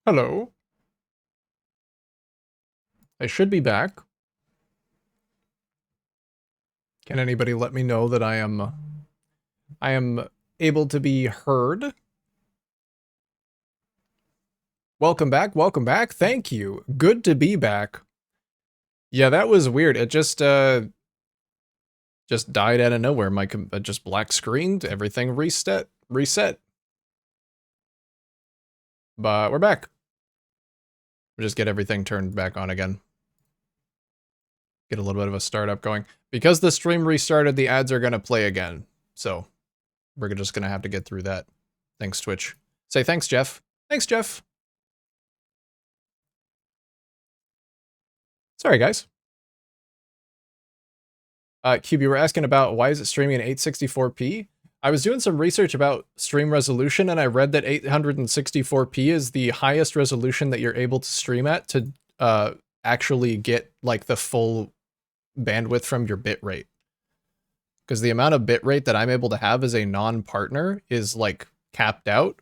Hello. I should be back. Can anybody let me know that I am able to be heard? Welcome back. Welcome back. Thank you. Good to be back. Yeah, that was weird. It just died out of nowhere. It just black screened, everything reset. But we're back. We'll just get everything turned back on again. Get a little bit of a startup going. Because the stream restarted, the ads are going to play again. So, we're just going to have to get through that. Thanks, Twitch. Say thanks, Jeff. Thanks, Jeff. Sorry, guys. Cube, you were asking about why is it streaming in 864p? I was doing some research about stream resolution, and I read that 864p is the highest resolution that you're able to stream at to actually get like the full bandwidth from your bitrate. Because the amount of bitrate that I'm able to have as a non-partner is like capped out.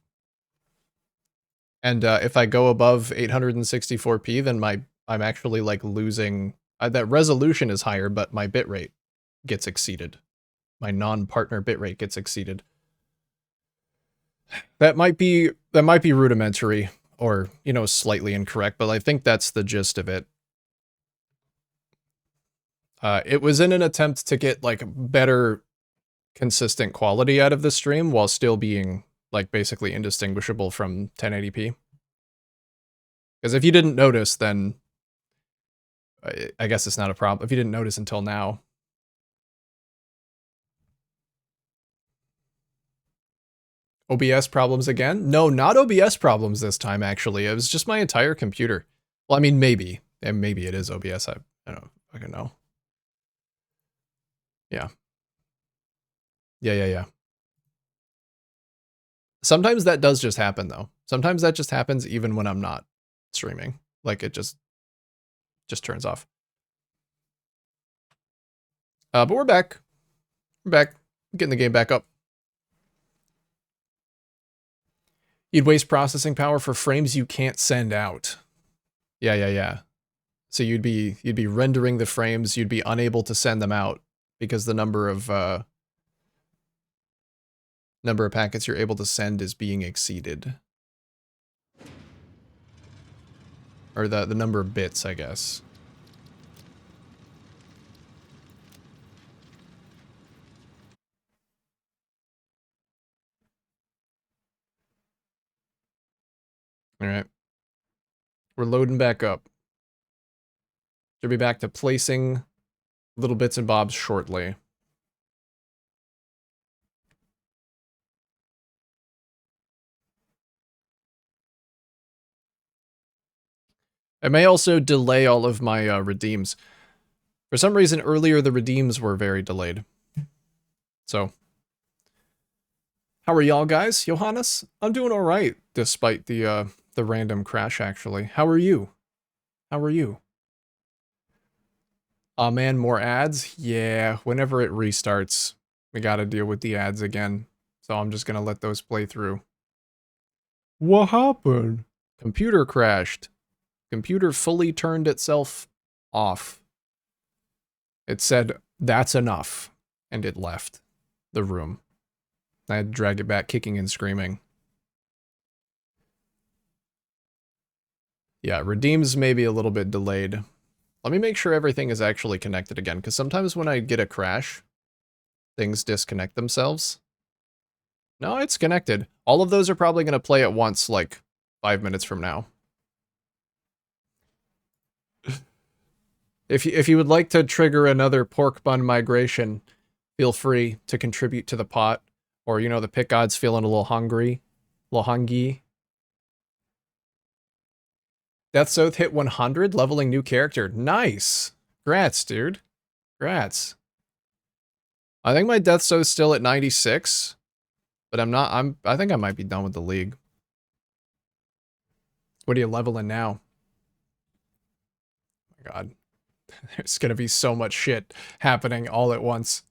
And if I go above 864p, then I'm actually like losing. That resolution is higher, but my bitrate gets exceeded. My non-partner bitrate gets exceeded. That might be rudimentary or, you know, slightly incorrect, but I think that's the gist of it. It was in an attempt to get like better consistent quality out of the stream while still being like basically indistinguishable from 1080p. Because if you didn't notice, then I guess it's not a problem. If you didn't notice until now. OBS problems again? No, not OBS problems this time, actually. It was just my entire computer. Well, I mean, maybe. And maybe it is OBS. I don't fucking know. Yeah. Yeah. Sometimes that does just happen, though. Sometimes that just happens even when I'm not streaming. Like, it just turns off. But we're back. We're back. Getting the game back up. You'd waste processing power for frames you can't send out. Yeah. So you'd be rendering the frames, you'd be unable to send them out because the number of packets you're able to send is being exceeded. Or the number of bits, I guess. All right. We're loading back up. Should be back to placing little bits and bobs shortly. I may also delay all of my redeems. For some reason, earlier the redeems were very delayed. So, how are y'all guys? Johannes? I'm doing all right, despite the random crash, actually. How are you? How are you? Aw man, more ads? Yeah, whenever it restarts, we gotta deal with the ads again. So I'm just gonna let those play through. What happened? Computer crashed. Computer fully turned itself off. It said, that's enough. And it left the room. I had to drag it back, kicking and screaming. Yeah, redeems may be a little bit delayed. Let me make sure everything is actually connected again, because sometimes when I get a crash, things disconnect themselves. No, it's connected. All of those are probably going to play at once, like 5 minutes from now. If you would like to trigger another pork bun migration, feel free to contribute to the pot. Or, you know, the pick god's feeling a little hungry. A little hungry. Death's Oath hit 100, leveling new character. Nice. Grats, dude. Grats. I think my Death's Oath's still at 96. But I think I might be done with the league. What are you leveling now? Oh my god. There's gonna be so much shit happening all at once.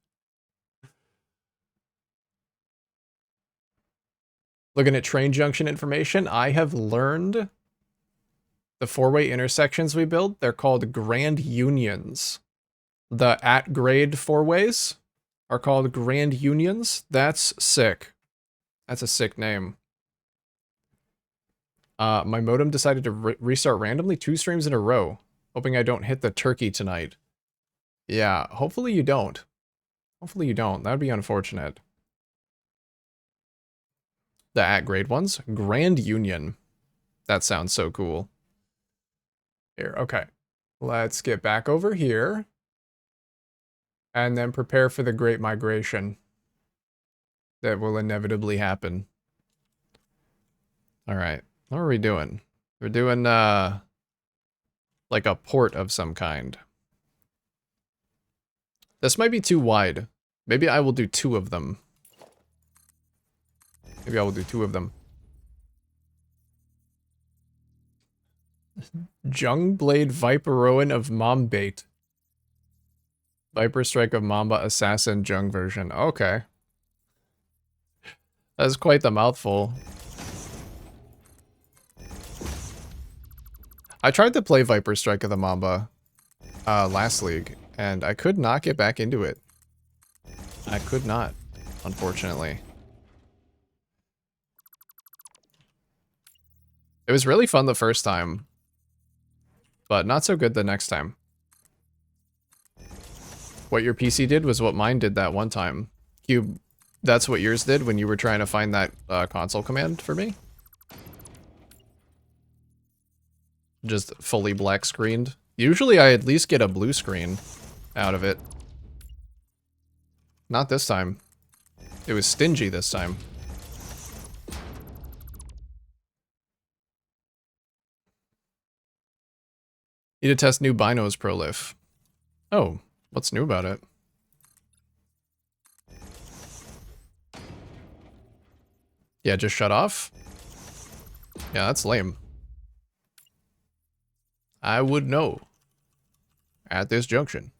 Looking at train junction information, I have learned The four-way intersections we build, they're called grand unions. The at-grade four-ways are called grand unions. That's sick. That's a sick name. My modem decided to restart randomly 2 streams in a row. Hoping I don't hit the turkey tonight. Yeah, hopefully you don't. Hopefully you don't. That would be unfortunate. The at-grade ones? Grand Union. That sounds so cool. Here, okay. Let's get back over here. And then prepare for the Great Migration. That will inevitably happen. Alright. What are we doing? We're doing, like a port of some kind. This might be too wide. Maybe I will do 2 of them. Maybe I will do 2 of them. Jungblade Viperoan of Mombait. Viper Strike of Mamba Assassin Jung version. Okay. That's quite the mouthful. I tried to play Viper Strike of the Mamba last league, and I could not get back into it. I could not, unfortunately. It was really fun the first time, but not so good the next time. What your PC did was what mine did that one time. Cube, that's what yours did when you were trying to find that console command for me? Just fully black screened. Usually I at least get a blue screen out of it. Not this time. It was stingy this time. Need to test new Binos Prolif. Oh, what's new about it? Yeah, just shut off? Yeah, that's lame. I would know. At this junction.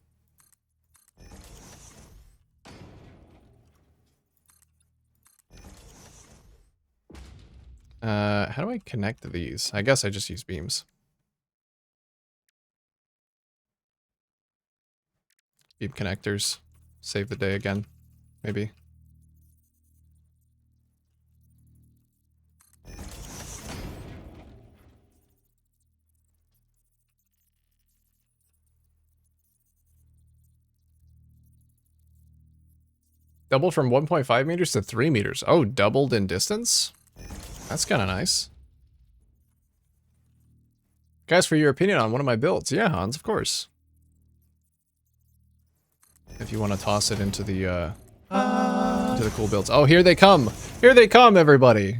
How do I connect these? I guess I just use beams. Beam connectors. Save the day again. Maybe. Doubled from 1.5 meters to 3 meters. Oh, doubled in distance? That's kind of nice. Guys, for your opinion on one of my builds. Yeah, Hans, of course. If you want to toss it into the cool builds. Oh, here they come! Here they come, everybody!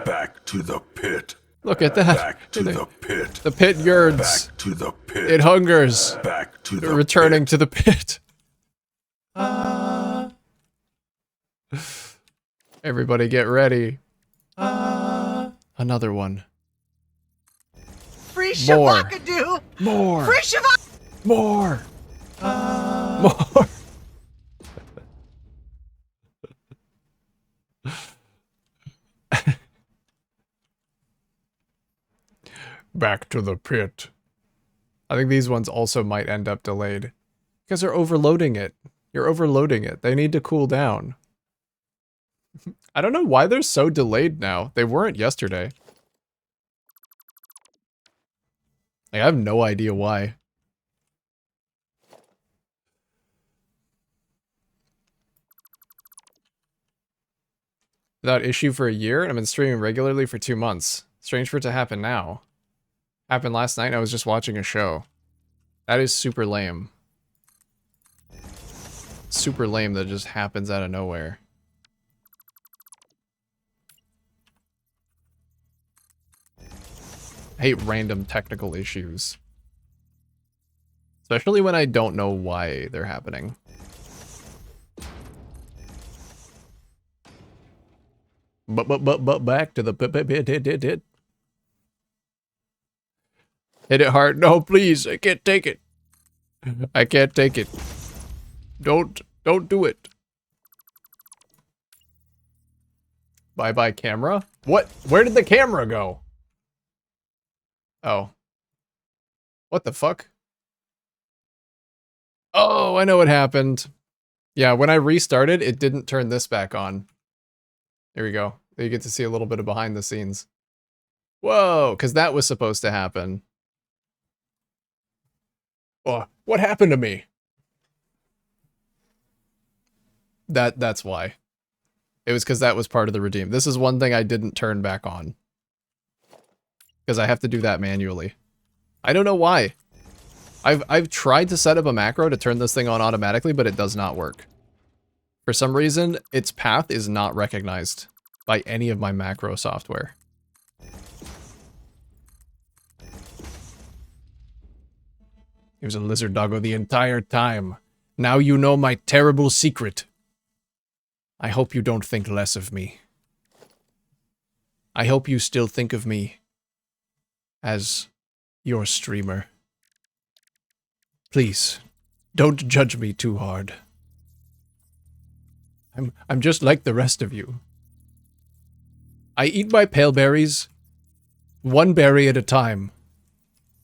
Back to the pit. Look at that! Back to the pit. The pit yearns. Back to the pit. It hungers. Back to the Returning pit. to the pit. Everybody get ready. Another one. Free More. Shabakadoo! More! Free Shabak! More! More! Back to the pit. I think these ones also might end up delayed. Because they're overloading it. You're overloading it. They need to cool down. I don't know why they're so delayed now. They weren't yesterday. I have no idea why. Without issue for a year, and I've been streaming regularly for 2 months. Strange for it to happen now. Happened last night and I was just watching a show. That is super lame. Super lame that just happens out of nowhere. I hate random technical issues. Especially when I don't know why they're happening. But back to the hit. Hit it hard. No, please. I can't take it. I can't take it. Don't do it. Bye-bye camera? What? Where did the camera go? Oh. What the fuck? Oh, I know what happened. Yeah, when I restarted, it didn't turn this back on. There we go. There you get to see a little bit of behind the scenes. Whoa, because that was supposed to happen. Oh, what happened to me? That's why. It was because that was part of the redeem. This is one thing I didn't turn back on. Because I have to do that manually. I don't know why. I've tried to set up a macro to turn this thing on automatically, but it does not work. For some reason, its path is not recognized by any of my macro software. He was a lizard doggo the entire time. Now you know my terrible secret. I hope you don't think less of me. I hope you still think of me as your streamer. Please, don't judge me too hard. I'm just like the rest of you. I eat my pale berries, one berry at a time.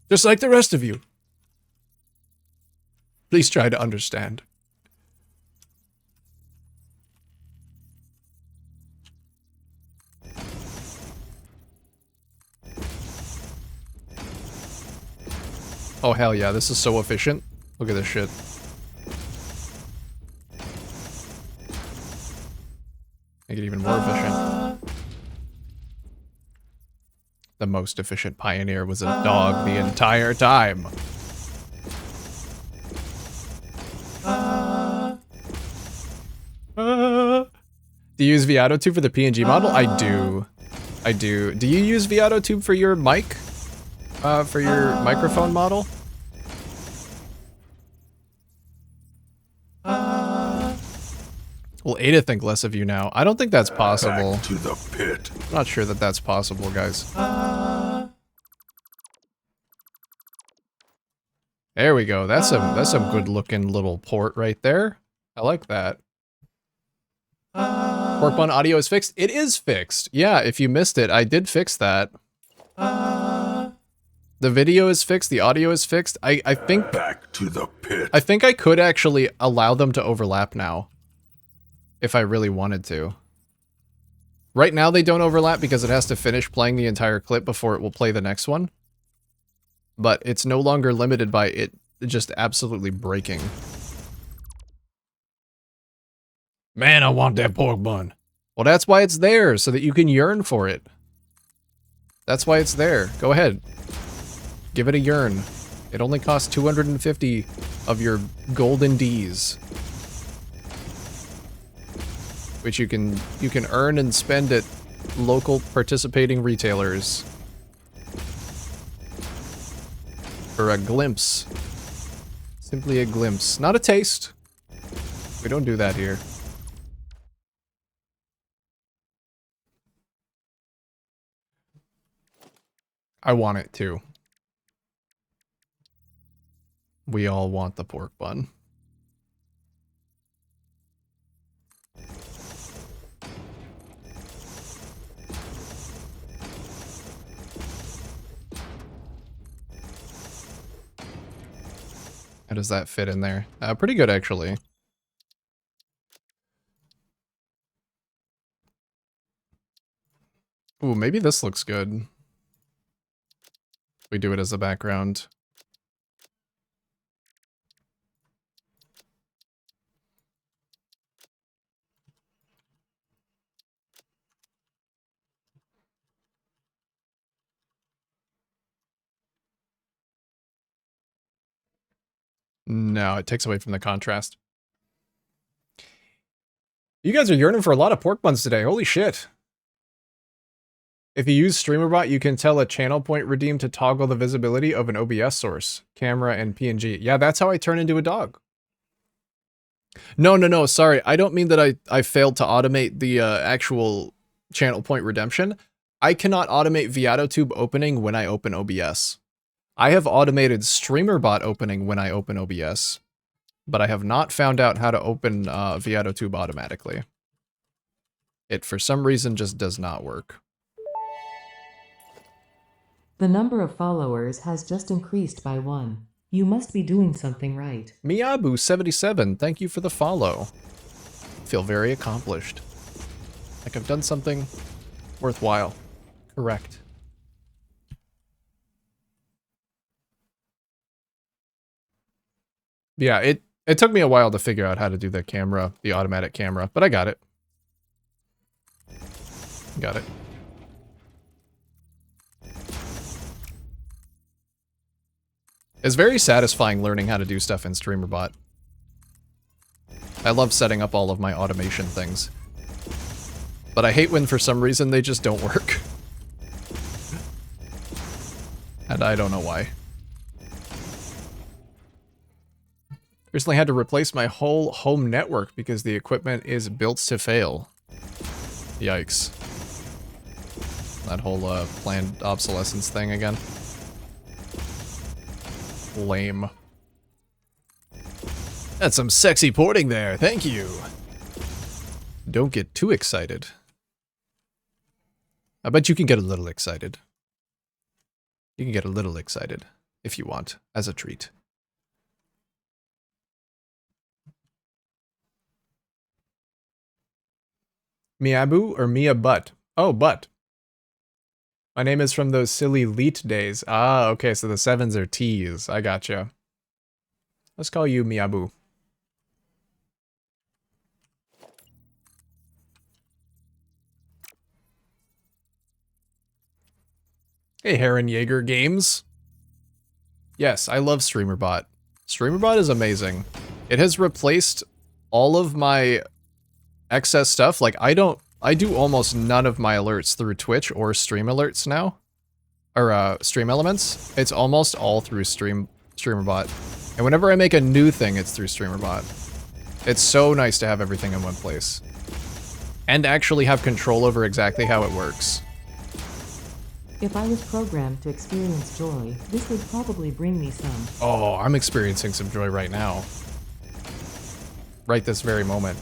Just like the rest of you. Please try to understand. Oh hell yeah, this is so efficient. Look at this shit. Make it even more efficient. The most efficient pioneer was a dog the entire time. Do you use ViatoTube for the PNG model? I do. I do. Do you use ViatoTube for your mic? For your microphone model? Well, Ada think less of you now. I don't think that's possible. Back to the pit. I'm not sure that that's possible, guys. There we go. That's some good looking little port right there. I like that. Pork bun audio is fixed. It is fixed. Yeah, if you missed it, I did fix that. The video is fixed. The audio is fixed. I think Back to the pit. I think I could actually allow them to overlap now. If I really wanted to. Right now they don't overlap because it has to finish playing the entire clip before it will play the next one. But it's no longer limited by it just absolutely breaking. Man, I want that pork bun. Well, that's why it's there, so that you can yearn for it. That's why it's there. Go ahead. Give it a yearn. It only costs 250 of your golden Ds. Which you can earn and spend at local participating retailers. For a glimpse. Simply a glimpse. Not a taste. We don't do that here. I want it too. We all want the pork bun. How does that fit in there? Pretty good, actually. Ooh, maybe this looks good. We do it as a background. No, it takes away from the contrast. You guys are yearning for a lot of pork buns today. Holy shit. If you use StreamerBot, you can tell a channel point redeem to toggle the visibility of an OBS source, camera, and PNG. Yeah, that's how I turn into a dog. No, sorry. I don't mean that I failed to automate the actual channel point redemption. I cannot automate ViatoTube opening when I open OBS. I have automated StreamerBot opening when I open OBS, but I have not found out how to open ViatoTube automatically. It, for some reason, just does not work. The number of followers has just increased by 1. You must be doing something right. Miyabu77, thank you for the follow. Feel very accomplished. Like I've done something worthwhile. Correct. Yeah, it took me a while to figure out how to do the camera, the automatic camera, but I got it. Got it. It's very satisfying learning how to do stuff in StreamerBot. I love setting up all of my automation things. But I hate when for some reason they just don't work. And I don't know why. Recently had to replace my whole home network because the equipment is built to fail. Yikes. That whole planned obsolescence thing again. Lame. That's some sexy porting there, thank you. Don't get too excited. I bet you can get a little excited. You can get a little excited, if you want, as a treat. Miabu or Mia Butt? Oh, Butt. My name is from those silly Leet days. Ah, okay, so the 7s are T's. I gotcha. Let's call you Miabu. Hey, Heron Jaeger Games. Yes, I love StreamerBot. StreamerBot is amazing. It has replaced all of my excess stuff. Like, I do almost none of my alerts through Twitch or Stream Alerts now. Or, Stream Elements. It's almost all through StreamerBot. And whenever I make a new thing, it's through StreamerBot. It's so nice to have everything in one place. And actually have control over exactly how it works. If I was programmed to experience joy, this would probably bring me some. Oh, I'm experiencing some joy right now. Right this very moment.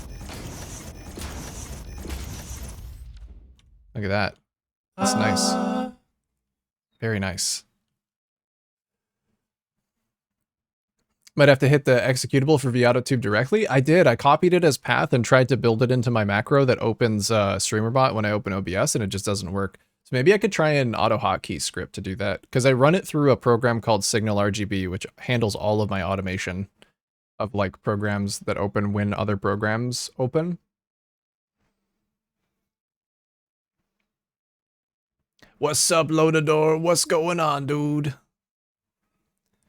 Look at that. That's nice. Very nice. Might have to hit the executable for VAutoTube directly. I did. I copied it as path and tried to build it into my macro that opens StreamerBot when I open OBS, and it just doesn't work. So maybe I could try an auto hotkey script to do that, because I run it through a program called Signal RGB, which handles all of my automation of like programs that open when other programs open. What's up, Loadador? What's going on, dude?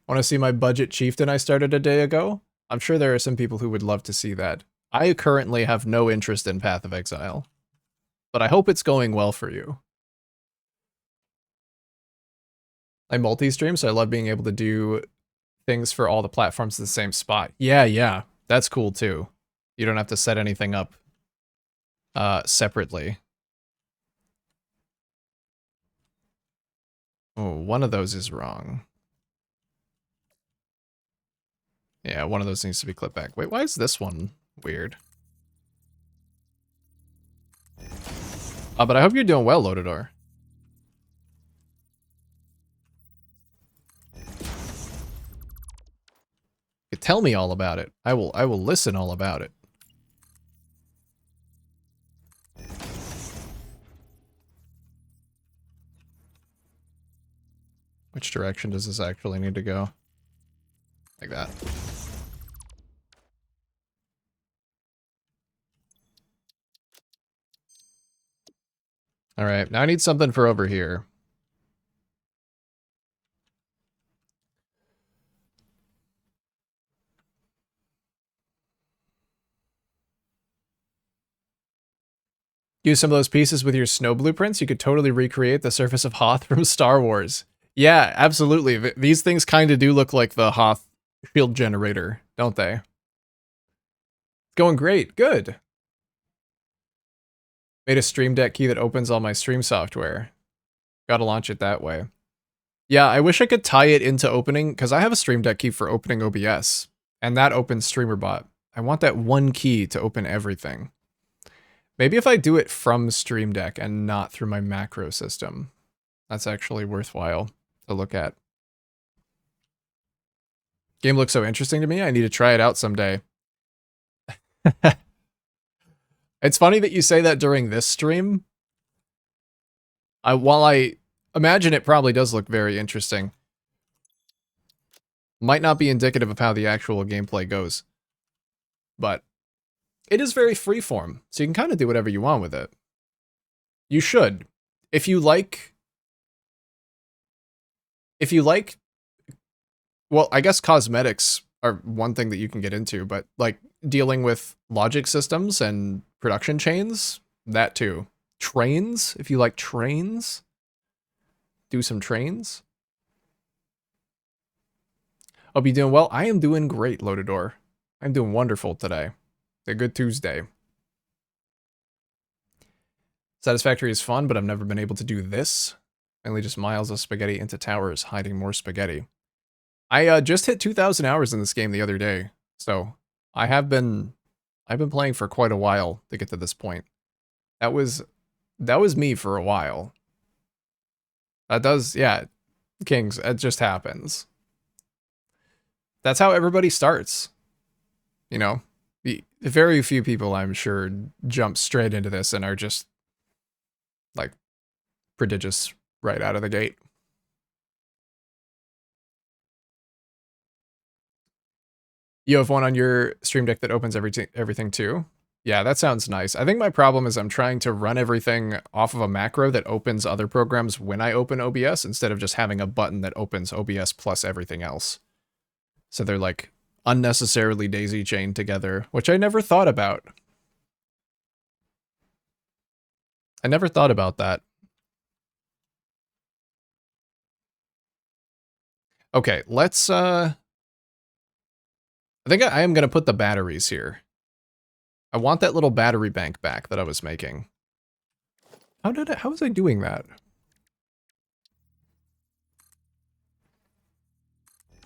Want to see my budget chieftain I started a day ago? I'm sure there are some people who would love to see that. I currently have no interest in Path of Exile, but I hope it's going well for you. I multi-stream, so I love being able to do things for all the platforms in the same spot. Yeah, that's cool too. You don't have to set anything up separately. Oh, one of those is wrong. Yeah, one of those needs to be clipped back. Wait, why is this one weird? But I hope you're doing well, Lodador. Tell me all about it. I will listen all about it. Which direction does this actually need to go? Like that. All right, now I need something for over here. Use some of those pieces with your snow blueprints. You could totally recreate the surface of Hoth from Star Wars. Yeah, absolutely. These things kind of do look like the Hoth shield generator, don't they? Going great. Good. Made a Stream Deck key that opens all my stream software. Gotta launch it that way. Yeah, I wish I could tie it into opening, because I have a Stream Deck key for opening OBS, and that opens StreamerBot. I want that one key to open everything. Maybe if I do it from Stream Deck and not through my macro system, that's actually worthwhile. to look at. Game looks so interesting to me. I need to try it out someday. It's funny that you say that during this stream. While I imagine it probably does look very interesting, might not be indicative of how the actual gameplay goes. But it is very freeform, so you can kind of do whatever you want with it. You should. If you like, well, I guess cosmetics are one thing that you can get into, but like dealing with logic systems and production chains, that too. Trains, if you like trains, do some trains. Hope you're doing well. I am doing great, Lotador. I'm doing wonderful today. A good Tuesday. Satisfactory is fun, but I've never been able to do this. Mainly just miles of spaghetti into towers, hiding more spaghetti. I just hit 2,000 hours in this game the other day, so I've been playing for quite a while to get to this point. That was me for a while. That does, yeah, Kings, it just happens. That's how everybody starts. You know, very few people, I'm sure, jump straight into this and are just, like, prodigious right out of the gate. You have one on your Stream Deck that opens everything too? Yeah, that sounds nice. I think my problem is I'm trying to run everything off of a macro that opens other programs when I open OBS instead of just having a button that opens OBS plus everything else. So they're like unnecessarily daisy chained together, which I never thought about. I never thought about that. Okay, let's I think I am going to put the batteries here. I want that little battery bank back that I was making. How was I doing that?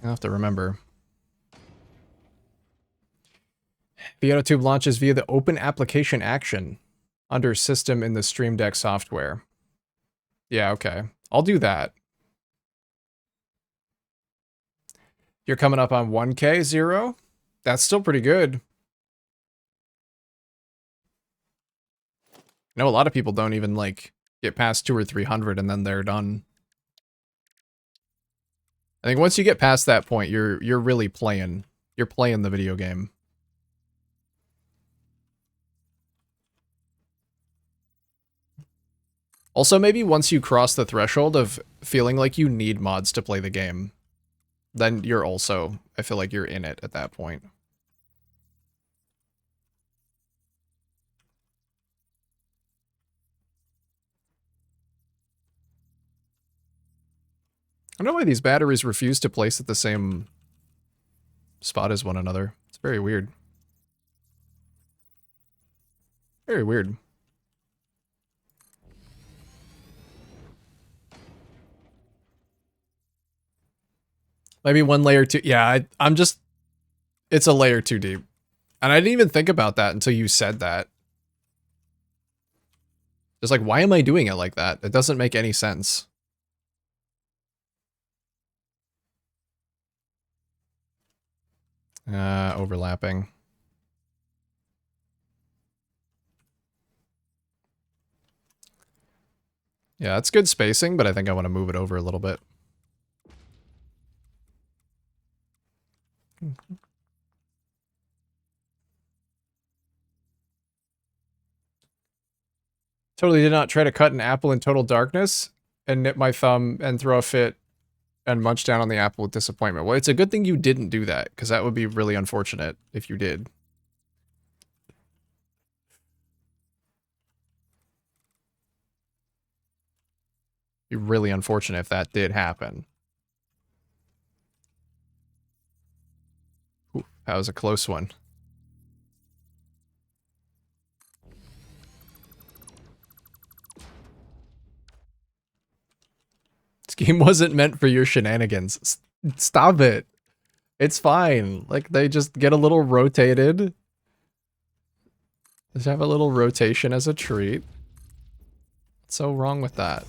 I'll have to remember. VideoTube launches via the Open Application Action under System in the Stream Deck software. Yeah, okay. I'll do that. You're coming up on 1K, Zero? That's still pretty good. I know a lot of people don't even, like, get past 200 or 300 and then they're done. I think once you get past that point, you're really playing. You're playing the video game. Also, maybe once you cross the threshold of feeling like you need mods to play the game, then you're also, I feel like you're in it at that point. I don't know why these batteries refuse to place at the same spot as one another. It's very weird. Very weird. Maybe one layer too. Yeah, I'm just... It's a layer too deep. And I didn't even think about that until you said that. Just like, why am I doing it like that? It doesn't make any sense. Overlapping. Yeah, it's good spacing, but I think I want to move it over a little bit. Totally did not try to cut an apple in total darkness and nip my thumb and throw a fit and munch down on the apple with disappointment. Well, it's a good thing you didn't do that, because that would be really unfortunate if you did. Be really unfortunate if that did happen. Ooh, that was a close one. This game wasn't meant for your shenanigans. Stop it. It's fine. Like, they just get a little rotated. Just have a little rotation as a treat. What's so wrong with that?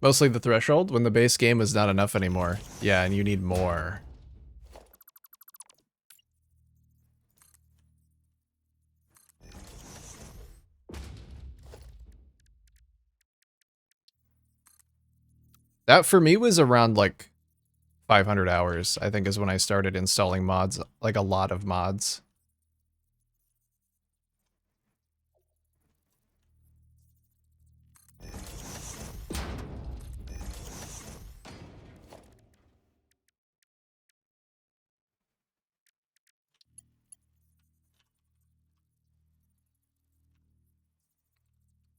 Mostly the threshold, when the base game is not enough anymore. Yeah, and you need more. That for me was around like 500 hours, I think is when I started installing mods, like a lot of mods.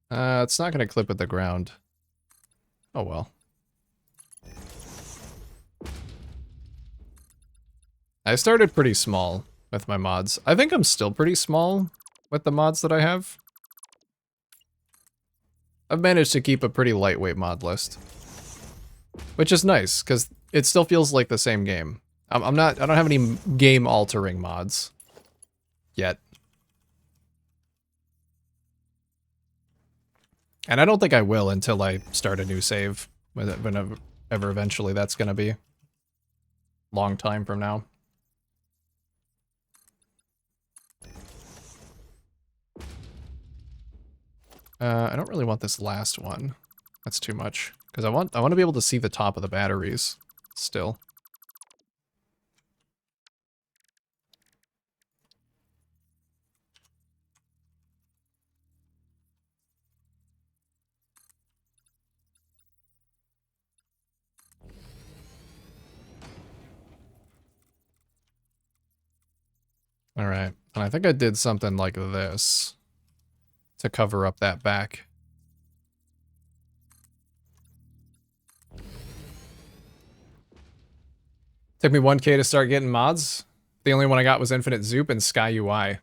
It's not going to clip at the ground. Oh well. I started pretty small with my mods. I think I'm still pretty small with the mods that I have. I've managed to keep a pretty lightweight mod list. Which is nice, because it still feels like the same game. I don't have any game-altering mods. Yet. And I don't think I will until I start a new save. Whenever eventually that's gonna be. Long time from now. I don't really want this last one. That's too much. Because I want to be able to see the top of the batteries still. Alright, and I think I did something like this to cover up that back. Took me 1K to start getting mods. The only one I got was Infinite Zoop and Sky UI.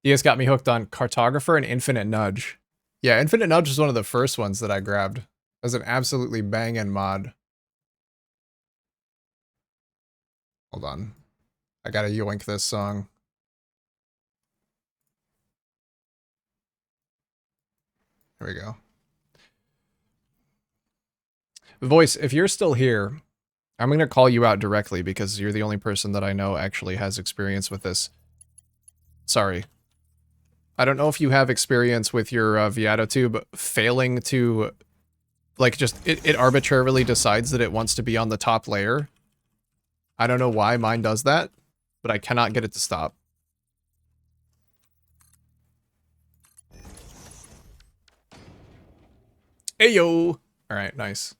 DS got me hooked on Cartographer and Infinite Nudge. Yeah, Infinite Nudge was one of the first ones that I grabbed. As an absolutely banging mod. Hold on. I gotta yoink this song. Here we go. Voice, if you're still here, I'm gonna call you out directly because you're the only person that I know actually has experience with this. Sorry. I don't know if you have experience with your Viatotube failing to, like, just, it arbitrarily decides that it wants to be on the top layer. I don't know why mine does that, but I cannot get it to stop. Ayo! Alright, nice.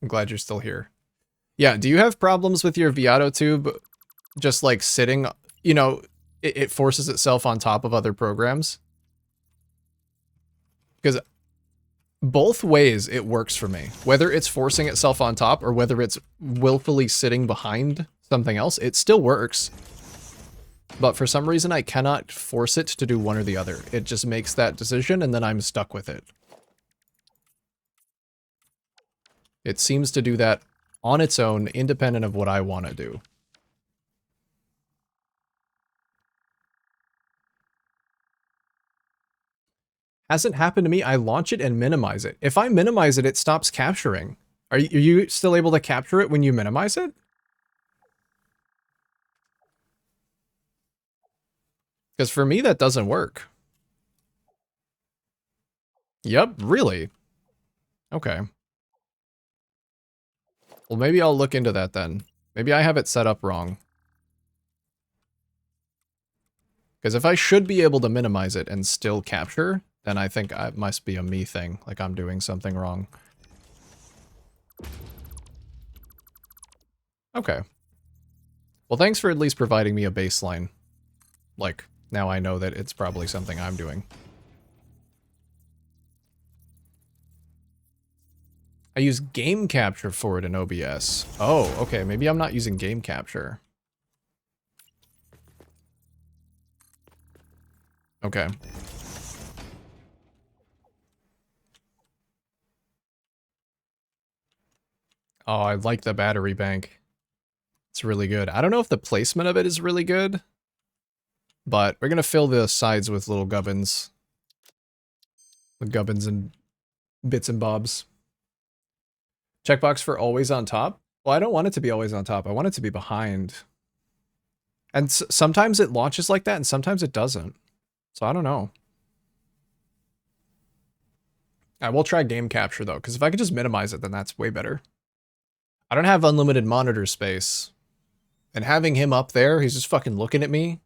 I'm glad you're still here. Yeah, do you have problems with your Viatotube just, like, sitting, you know, it forces itself on top of other programs? Because both ways it works for me. Whether it's forcing itself on top or whether it's willfully sitting behind something else, it still works. But for some reason I cannot force it to do one or the other. It just makes that decision and then I'm stuck with it. It seems to do that on its own, independent of what I want to do. Hasn't happened to me. I launch it and minimize it. If I minimize it, it stops capturing. Are you still able to capture it when you minimize it? Because for me, that doesn't work. Yep, really? Okay. Well, maybe I'll look into that then. Maybe I have it set up wrong. Because if I should be able to minimize it and still capture, then I think it must be a me thing, like I'm doing something wrong. Okay. Well, thanks for at least providing me a baseline. Like, now I know that it's probably something I'm doing. I use game capture for it in OBS. Oh, okay, maybe I'm not using game capture. Okay. Oh, I like the battery bank. It's really good. I don't know if the placement of it is really good, but we're gonna fill the sides with little gubbins. With gubbins and bits and bobs. Checkbox for always on top? Well, I don't want it to be always on top. I want it to be behind. And sometimes it launches like that, and sometimes it doesn't. So I don't know. I will try game capture, though, because if I could just minimize it, then that's way better. I don't have unlimited monitor space. And having him up there, he's just fucking looking at me.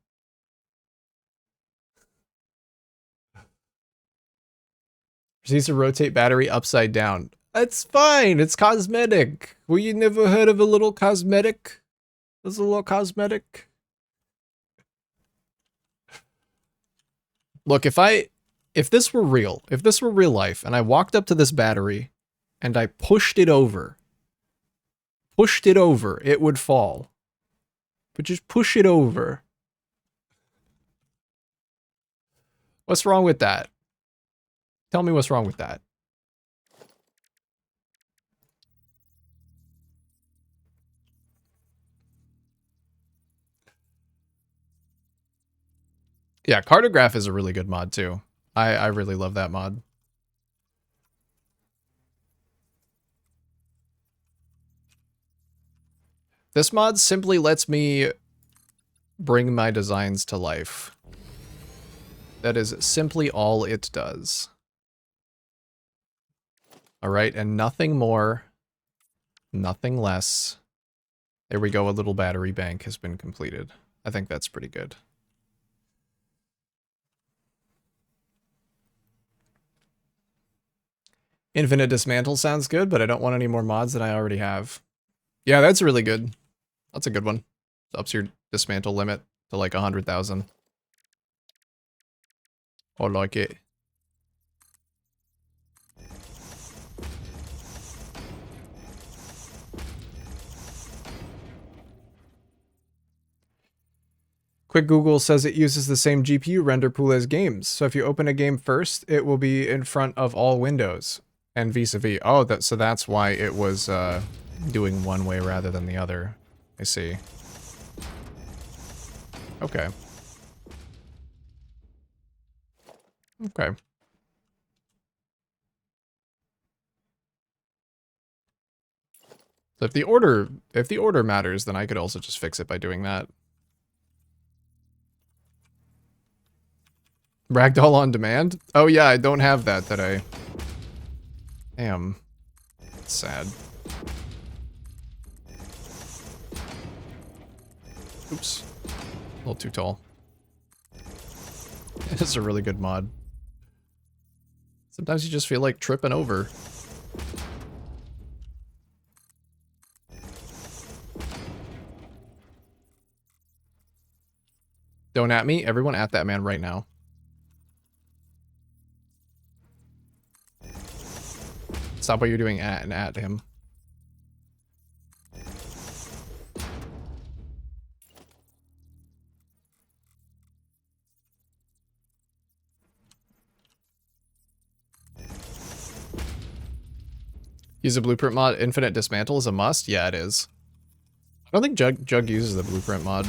Proceeds to rotate battery upside down. It's fine. It's cosmetic. Well, you never heard of a little cosmetic? There's a little cosmetic. Look, if this were real, if this were real life, and I walked up to this battery and I pushed it over, it would fall. But just push it over. What's wrong with that? Tell me what's wrong with that. Yeah, Cartograph is a really good mod too. I really love that mod. This mod simply lets me bring my designs to life. That is simply all it does. Alright, and nothing more, nothing less. There we go, a little battery bank has been completed. I think that's pretty good. Infinite Dismantle sounds good, but I don't want any more mods than I already have. Yeah, that's really good. That's a good one. Ups your dismantle limit to like 100,000. I like it. Quick Google says it uses the same GPU render pool as games. So if you open a game first, it will be in front of all windows and vis-a-vis. Oh, so that's why it was doing one way rather than the other. I see. Okay. Okay. So if the order matters, then I could also just fix it by doing that. Ragdoll on demand? Oh yeah, I don't have that today. Damn. That's sad. Oops. A little too tall. It's a really good mod. Sometimes you just feel like tripping over. Don't at me. Everyone at that man right now. Stop what you're doing at and at him. Use a blueprint mod. Infinite Dismantle is a must? Yeah, it is. I don't think Jug uses the blueprint mod.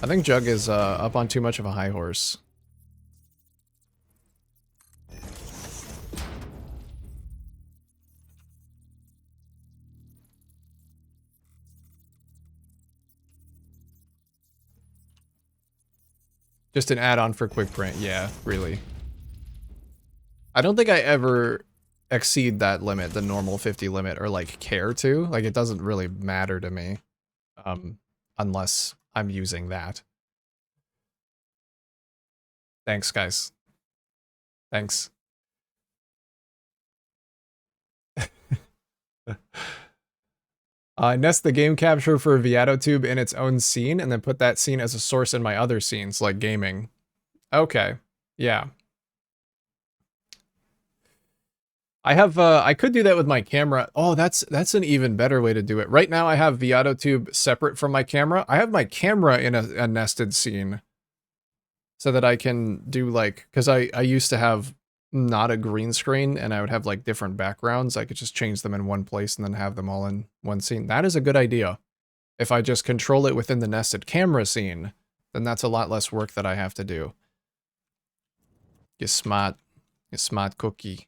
I think Jug is up on too much of a high horse. Just an add-on for quick print, yeah, really. I don't think I ever exceed that limit, the normal 50 limit, or like care to. Like it doesn't really matter to me. Unless I'm using that. Thanks, guys. Thanks. Nest the game capture for ViatoTube in its own scene, and then put that scene as a source in my other scenes, like gaming. Okay, yeah. I have, I could do that with my camera. Oh, that's an even better way to do it. Right now I have ViatoTube separate from my camera. I have my camera in a nested scene. So that I can do like, because I used to have not a green screen and I would have like different backgrounds. I could just change them in one place and then have them all in one scene. That is a good idea. If I just control it within the nested camera scene, then that's a lot less work that I have to do. You smart cookie.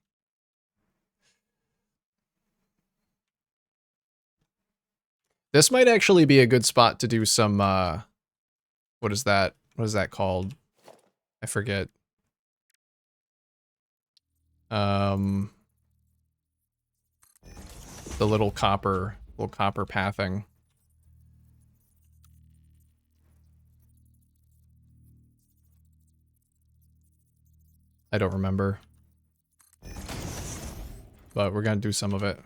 This might actually be a good spot to do some, what is that? What is that called? I forget. The little copper pathing. I don't remember. But we're gonna do some of it.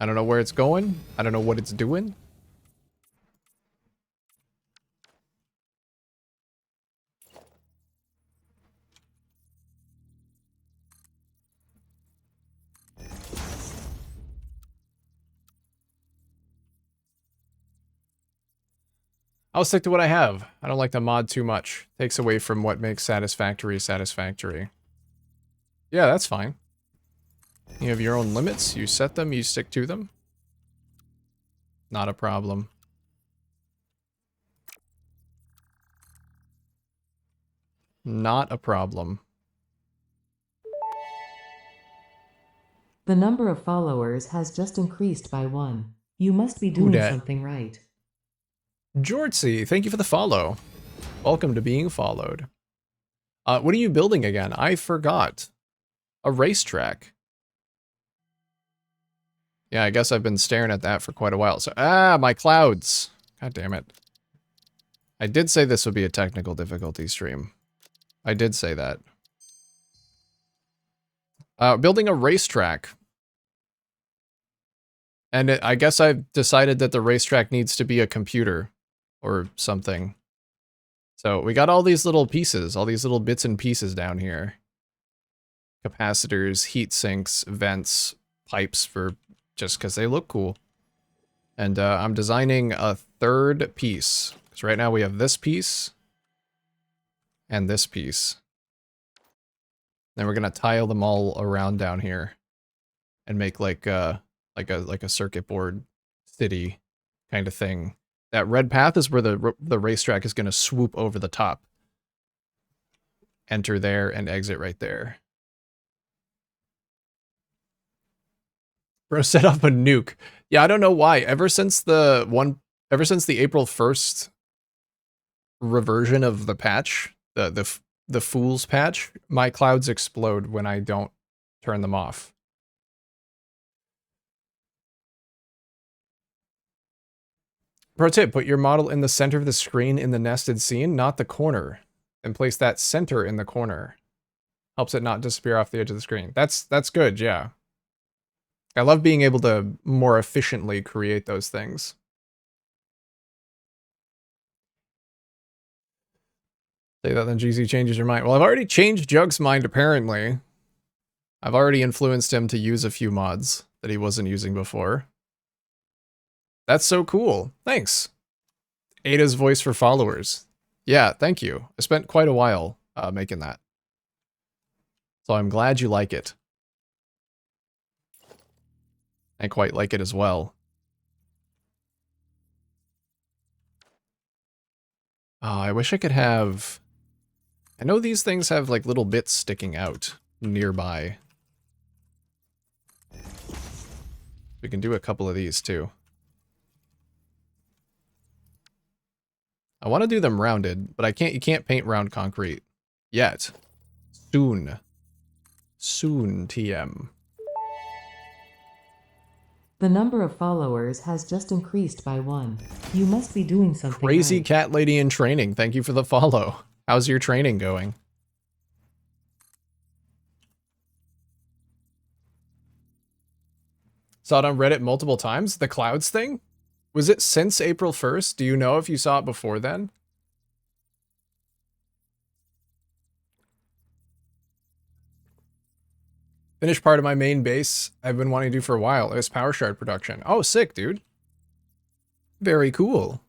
I don't know where it's going. I don't know what it's doing. I'll stick to what I have. I don't like to mod too much. Takes away from what makes satisfactory satisfactory. Yeah, that's fine. You have your own limits. You set them, you stick to them. Not a problem. Not a problem. The number of followers has just increased by 1. You must be doing dat? something right. Georgie, thank you for the follow. Welcome to being followed. What are you building again? I forgot. A racetrack. Yeah, I guess I've been staring at that for quite a while. So, my clouds. God damn it. I did say this would be a technical difficulty stream. I did say that. Building a racetrack. And I guess I've decided that the racetrack needs to be a computer or something. So we got all these little pieces, all these little bits and pieces down here. Capacitors, heat sinks, vents, pipes for just because they look cool. And I'm designing a third piece. Because right now we have this piece and this piece. Then we're gonna tile them all around down here and make like a circuit board city kind of thing. That red path is where the racetrack is gonna swoop over the top. Enter there and exit right there. Bro, set up a nuke. Yeah, I don't know why. Ever since the April 1st reversion of the patch, the Fool's patch, my clouds explode when I don't turn them off. Pro tip, put your model in the center of the screen in the nested scene, not the corner. And place that center in the corner. Helps it not disappear off the edge of the screen. That's good, yeah. I love being able to more efficiently create those things. Say that, then GZ changes your mind. Well, I've already changed Jug's mind, apparently. I've already influenced him to use a few mods that he wasn't using before. That's so cool. Thanks. Ada's voice for followers. Yeah, thank you. I spent quite a while making that. So I'm glad you like it. I quite like it as well. I wish I could have... I know these things have like little bits sticking out nearby. We can do a couple of these too. I want to do them rounded, but you can't paint round concrete yet. Soon. Soon, TM. The number of followers has just increased by 1. You must be doing something Crazy right. cat lady in training. Thank you for the follow. How's your training going? Saw it on Reddit multiple times. The clouds thing? Was it since April 1st? Do you know if you saw it before then? Finished part of my main base I've been wanting to do for a while. It was Power Shard production. Oh, sick, dude. Very cool.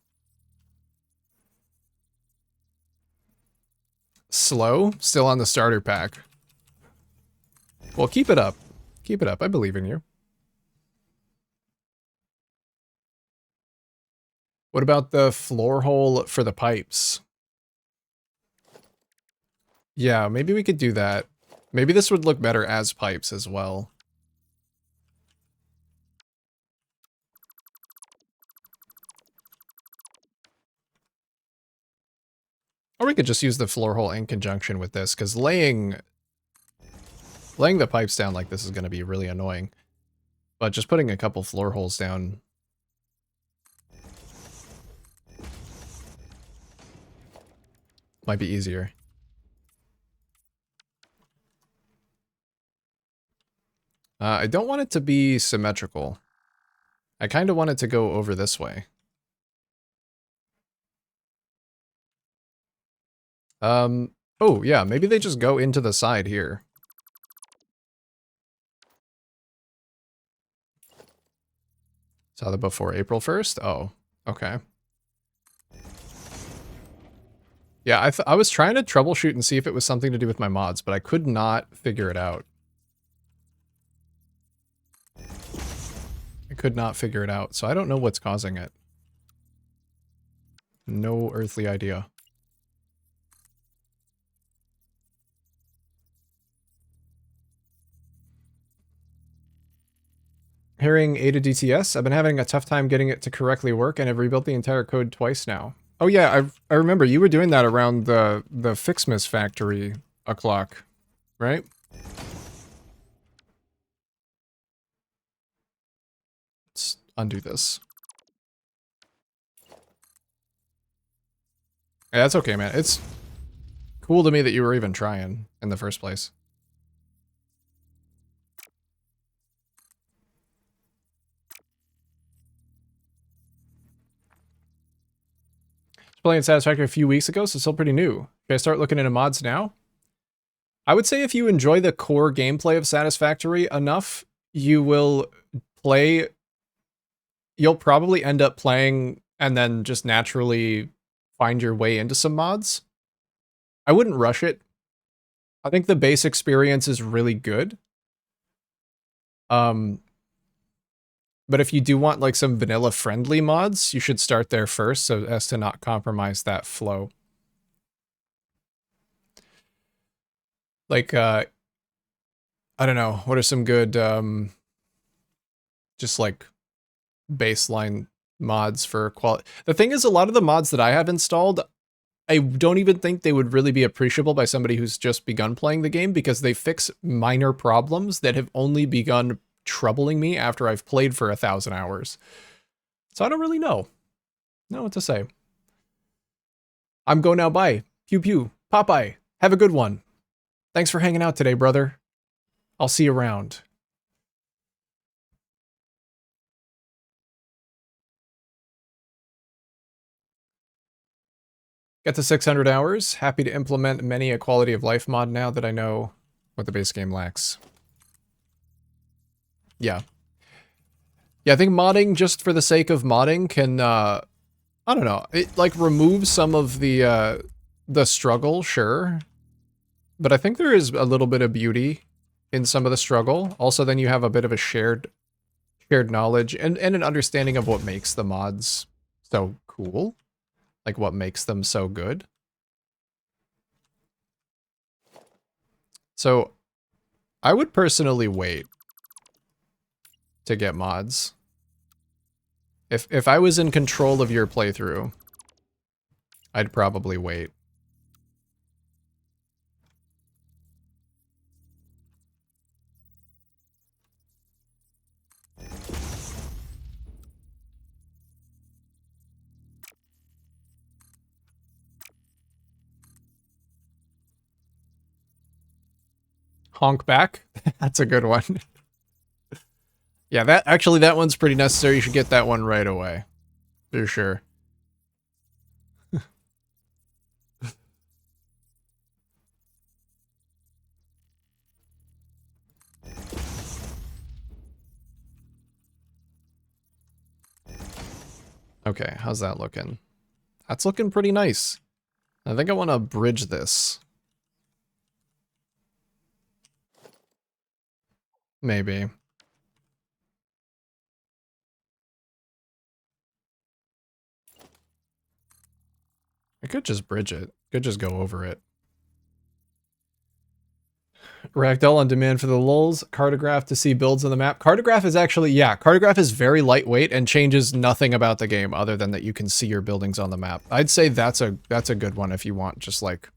Slow? Still on the starter pack. Well, keep it up. Keep it up. I believe in you. What about the floor hole for the pipes? Yeah, maybe we could do that. Maybe this would look better as pipes as well. Or we could just use the floor hole in conjunction with this, because laying the pipes down like this is going to be really annoying. But just putting a couple floor holes down might be easier. I don't want it to be symmetrical. I kind of want it to go over this way. Oh yeah, maybe they just go into the side here. Saw that before April 1st? Oh, okay. Yeah, I was trying to troubleshoot and see if it was something to do with my mods, but I could not figure it out. I could not figure it out, so I don't know what's causing it. No earthly idea. Hearing Ada DTS, I've been having a tough time getting it to correctly work, and I've rebuilt the entire code twice now. Oh yeah, I remember you were doing that around the Fixmas factory o'clock, right? Let's undo this. Yeah, that's okay, man. It's cool to me that you were even trying in the first place. Playing Satisfactory a few weeks ago, so still pretty new. Should I start looking into mods now? I would say if you enjoy the core gameplay of Satisfactory enough, you'll probably end up playing and then just naturally find your way into some mods. I wouldn't rush it. I think the base experience is really good. But if you do want like some vanilla friendly mods, you should start there first so as to not compromise that flow. Like, I don't know, what are some good, just like baseline mods for quality? The thing is, a lot of the mods that I have installed, I don't even think they would really be appreciable by somebody who's just begun playing the game because they fix minor problems that have only begun troubling me after I've played for 1,000 hours. So I don't really know what to say. I'm going now. Bye. Pew pew. Popeye. Have a good one. Thanks for hanging out today, brother. I'll see you around. Get to 600 hours. Happy to implement many a quality of life mod now that I know what the base game lacks. Yeah. Yeah, I think modding just for the sake of modding can, I don't know, it like removes some of the struggle, sure. But I think there is a little bit of beauty in some of the struggle. Also, then you have a bit of a shared knowledge and an understanding of what makes the mods so cool. Like what makes them so good. So I would personally wait to get mods. If I was in control of your playthrough, I'd probably wait. Honk back? That's a good one. Yeah, that one's pretty necessary. You should get that one right away. For sure. Okay, how's that looking? That's looking pretty nice. I think I want to bridge this. Maybe. I could just bridge it. Could just go over it. Ragdoll on demand for the lulz. Cartograph to see builds on the map. Cartograph is actually, yeah, Cartograph is very lightweight and changes nothing about the game other than that you can see your buildings on the map. I'd say that's a good one if you want just like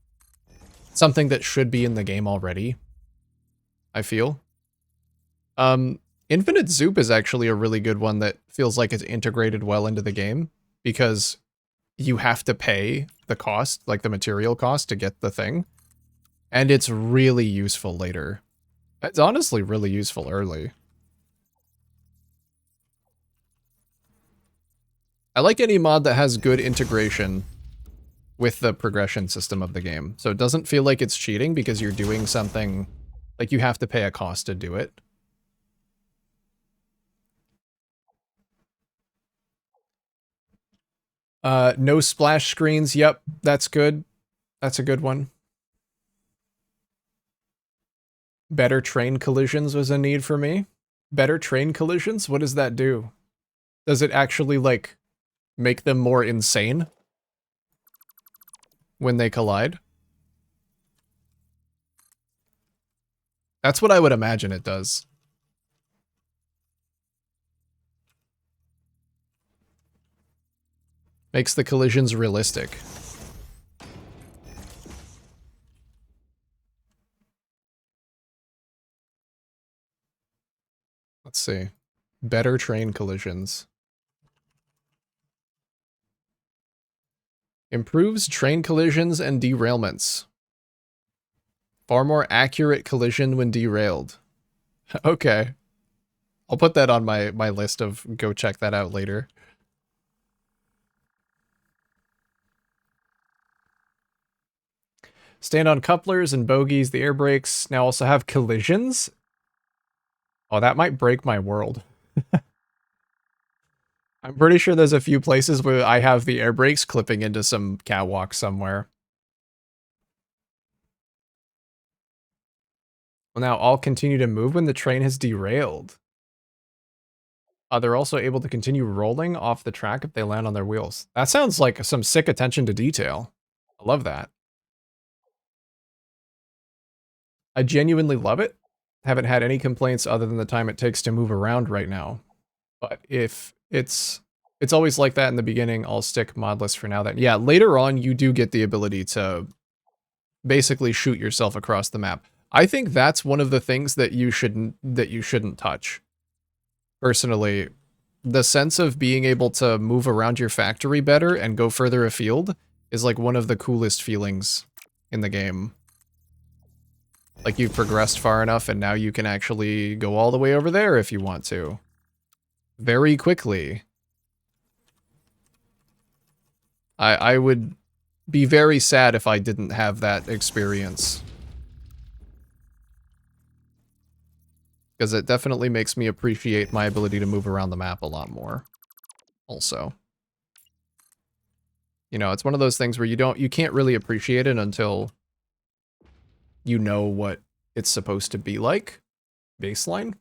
something that should be in the game already, I feel. Infinite Zoop is actually a really good one that feels like it's integrated well into the game because you have to pay the cost, like the material cost to get the thing. And it's really useful later. It's honestly really useful early. I like any mod that has good integration with the progression system of the game. So it doesn't feel like it's cheating because you're doing something, like you have to pay a cost to do it. No splash screens. Yep, that's good. That's a good one. Better train collisions was a need for me. Better train collisions? What does that do? Does it actually, like, make them more insane when they collide? That's what I would imagine it does. Makes the collisions realistic. Let's see. Better train collisions. Improves train collisions and derailments. Far more accurate collision when derailed. Okay. I'll put that on my list of go check that out later. Stand on couplers and bogies. The air brakes now also have collisions. Oh, that might break my world. I'm pretty sure there's a few places where I have the air brakes clipping into some catwalk somewhere. Well, now all continue to move when the train has derailed. They're also able to continue rolling off the track if they land on their wheels. That sounds like some sick attention to detail. I love that. I genuinely love it. Haven't had any complaints other than the time it takes to move around right now. But if it's always like that in the beginning, I'll stick modless for now then. Yeah, later on you do get the ability to basically shoot yourself across the map. I think that's one of the things that you shouldn't touch. Personally, the sense of being able to move around your factory better and go further afield is like one of the coolest feelings in the game. Like you've progressed far enough and now you can actually go all the way over there if you want to. Very quickly. I would be very sad if I didn't have that experience. Because it definitely makes me appreciate my ability to move around the map a lot more. Also. You know, it's one of those things where you can't really appreciate it until you know what it's supposed to be like. Baseline.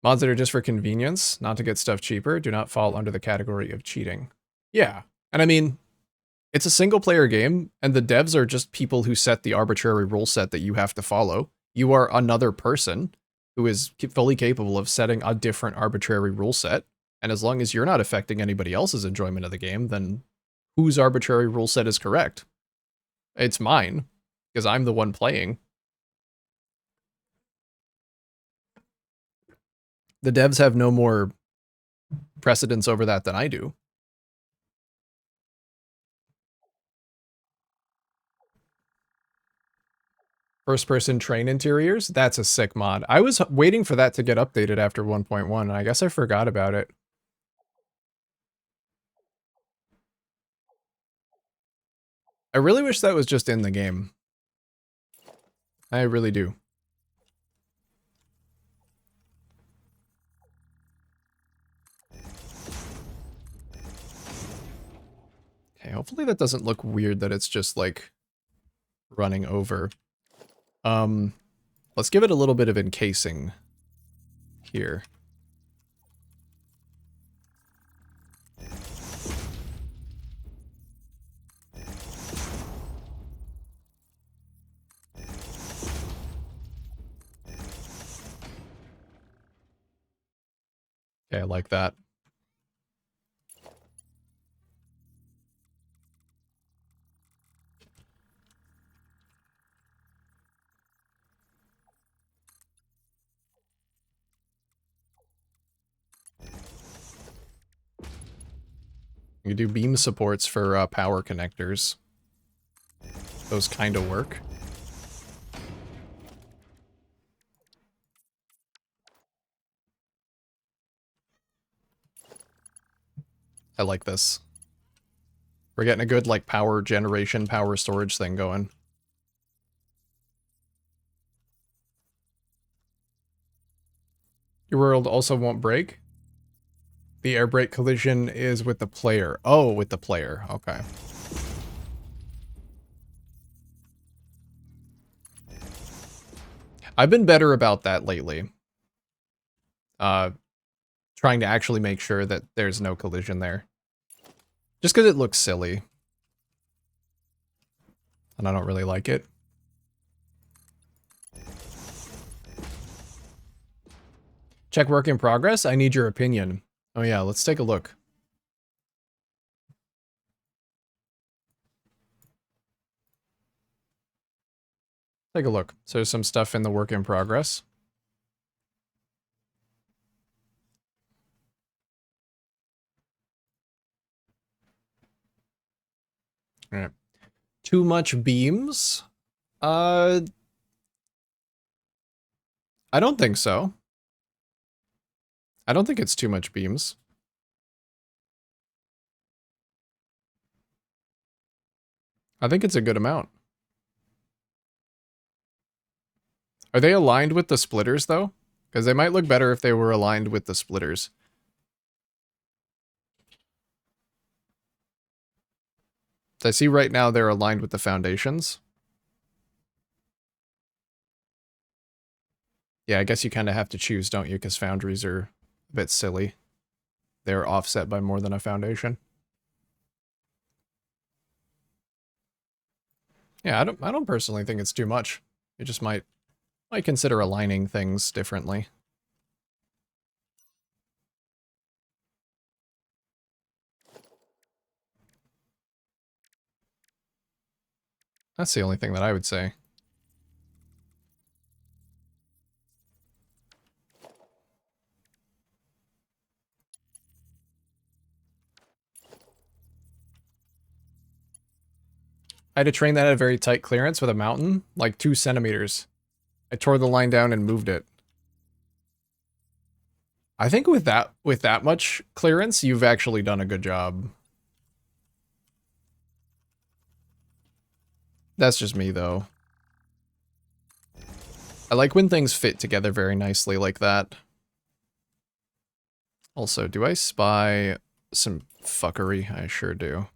Mods that are just for convenience, not to get stuff cheaper, do not fall under the category of cheating. Yeah, and I mean, it's a single-player game, and the devs are just people who set the arbitrary rule set that you have to follow. You are another person who is fully capable of setting a different arbitrary rule set, and as long as you're not affecting anybody else's enjoyment of the game, then whose arbitrary rule set is correct? It's mine, because I'm the one playing. The devs have no more precedence over that than I do. First-person train interiors? That's a sick mod. I was waiting for that to get updated after 1.1, and I guess I forgot about it. I really wish that was just in the game. I really do. Okay, hopefully that doesn't look weird that it's just, like, running over. Let's give it a little bit of encasing here. Okay, I like that. You do beam supports for power connectors. Those kind of work. I like this. We're getting a good, like, power generation, power storage thing going. Your world also won't break? The air brake collision is with the player. Oh, with the player. Okay. I've been better about that lately. Trying to actually make sure that there's no collision there. Just because it looks silly. And I don't really like it. Check work in progress? I need your opinion. Oh yeah, let's take a look. Take a look. So there's some stuff in the work in progress. All right. Too much beams? I don't think so. I don't think it's too much beams. I think it's a good amount. Are they aligned with the splitters, though? Because they might look better if they were aligned with the splitters. So I see right now they're aligned with the foundations. Yeah, I guess you kind of have to choose, don't you? Because foundries are a bit silly. They're offset by more than a foundation. Yeah, I don't personally think it's too much. You just might consider aligning things differently. That's the only thing that I would say. I had to train that at a very tight clearance with a mountain, like 2 centimeters. I tore the line down and moved it. I think with that much clearance, you've actually done a good job. That's just me, though. I like when things fit together very nicely like that. Also, do I spy some fuckery? I sure do.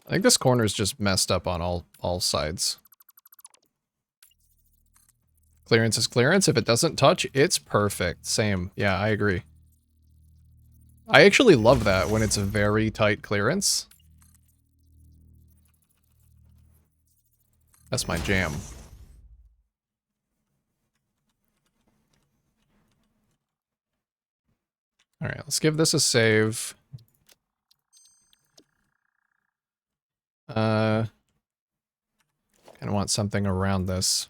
I think this corner's just messed up on all sides. Clearance is clearance. If it doesn't touch, it's perfect. Same. Yeah, I agree. I actually love that when it's a very tight clearance. That's my jam. Alright, let's give this a save. Kinda want something around this.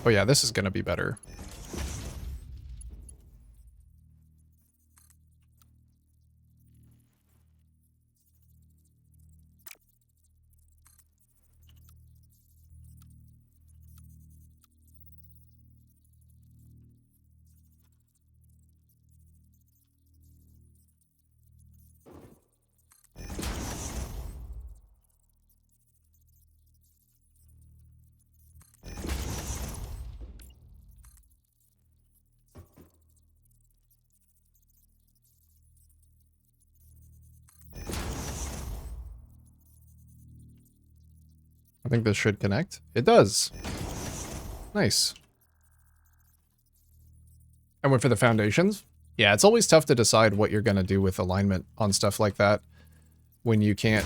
Oh yeah, this is gonna be better. I think this should connect. It does. Nice. I went for the foundations. Yeah, it's always tough to decide what you're going to do with alignment on stuff like that when you can't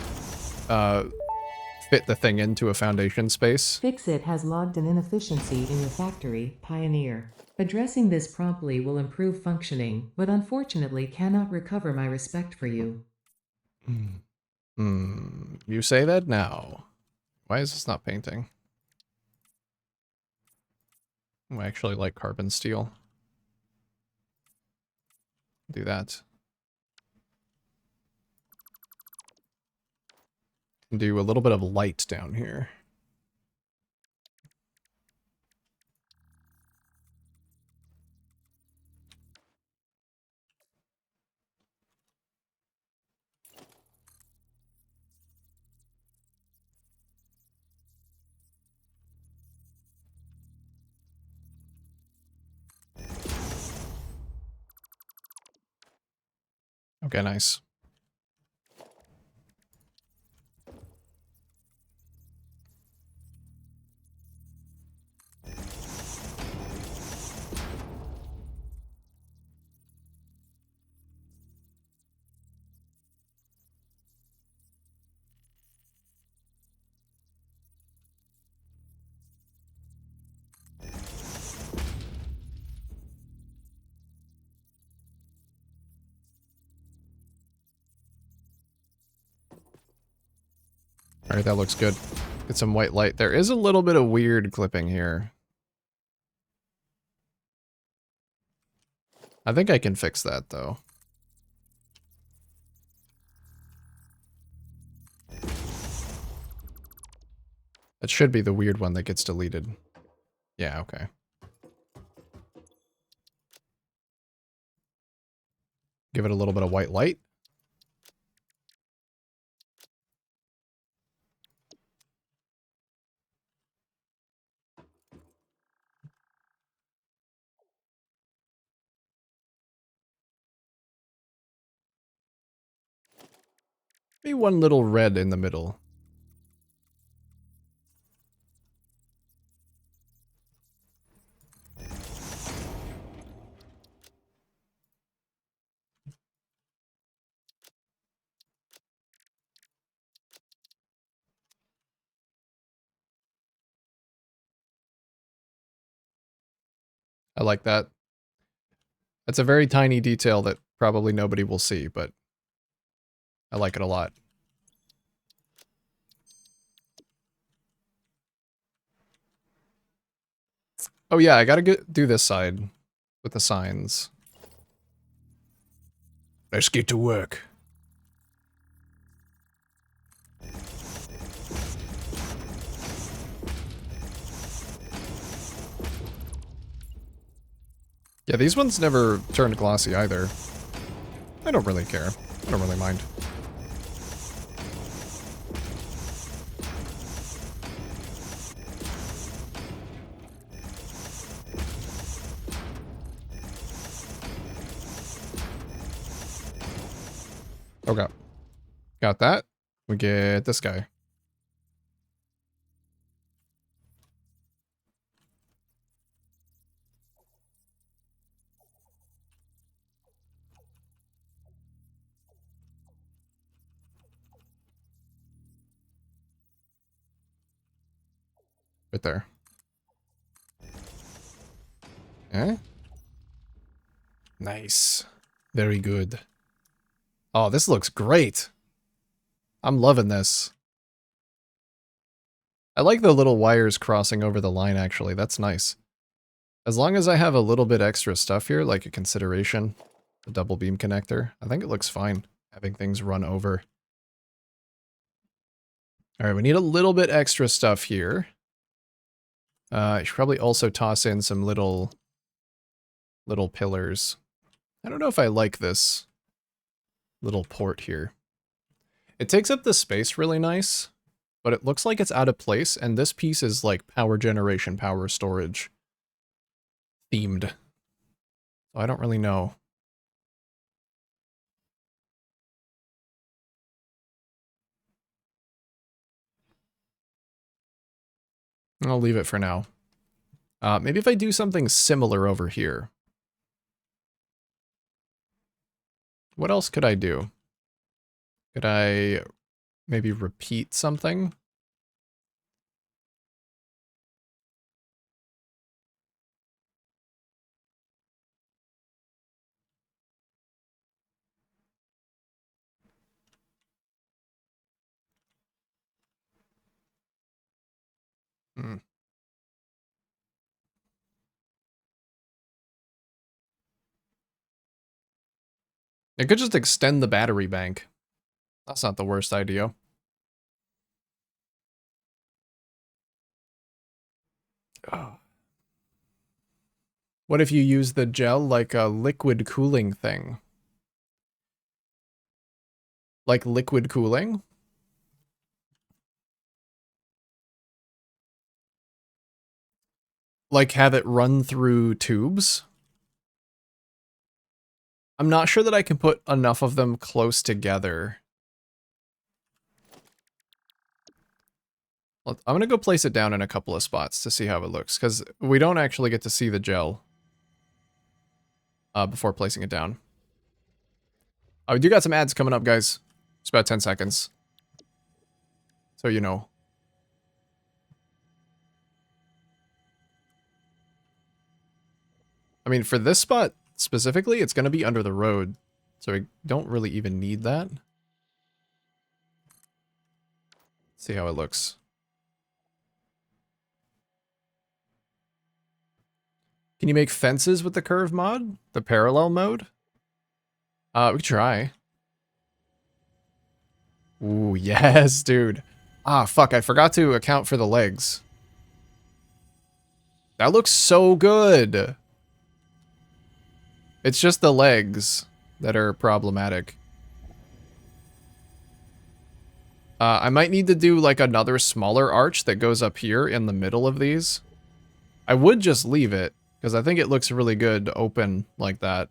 fit the thing into a foundation space. Fixit has logged an inefficiency in your factory, Pioneer. Addressing this promptly will improve functioning, but unfortunately cannot recover my respect for you. You say that now. Why is this not painting? Oh, I actually like carbon steel. Do that. Do a little bit of light down here. Okay, nice. Alright, that looks good. Get some white light. There is a little bit of weird clipping here. I think I can fix that, though. That should be the weird one that gets deleted. Yeah, okay. Give it a little bit of white light. Maybe one little red in the middle. I like that. That's a very tiny detail that probably nobody will see, but I like it a lot. Oh yeah, I gotta do this side with the signs. Let's get to work. Yeah, these ones never turned glossy either. I don't really care. I don't really mind. Okay. Got that. We get this guy. Right there. Eh? Nice. Very good. Oh, this looks great. I'm loving this. I like the little wires crossing over the line, actually. That's nice. As long as I have a little bit extra stuff here, like a consideration, a double beam connector, I think it looks fine having things run over. Alright, we need a little bit extra stuff here. I should probably also toss in some little pillars. I don't know if I like this little port here. It takes up the space really nice, but it looks like it's out of place, and this piece is like power generation, power storage themed. So I don't really know. I'll leave it for now. Maybe if I do something similar over here. What else could I do? Could I maybe repeat something? Hmm. It could just extend the battery bank. That's not the worst idea. Oh. What if you use the gel like a liquid cooling thing? Like liquid cooling? Like have it run through tubes? I'm not sure that I can put enough of them close together. I'm gonna go place it down in a couple of spots to see how it looks, because we don't actually get to see the gel before placing it down. We do got some ads coming up, guys. It's about 10 seconds. So you know. I mean, for this spot specifically, it's going to be under the road. So we don't really even need that. See how it looks. Can you make fences with the curve mod? The parallel mode? We could try. Ooh, yes, dude. Ah, fuck, I forgot to account for the legs. That looks so good. It's just the legs that are problematic. I might need to do like another smaller arch that goes up here in the middle of these. I would just leave it, because I think it looks really good open like that.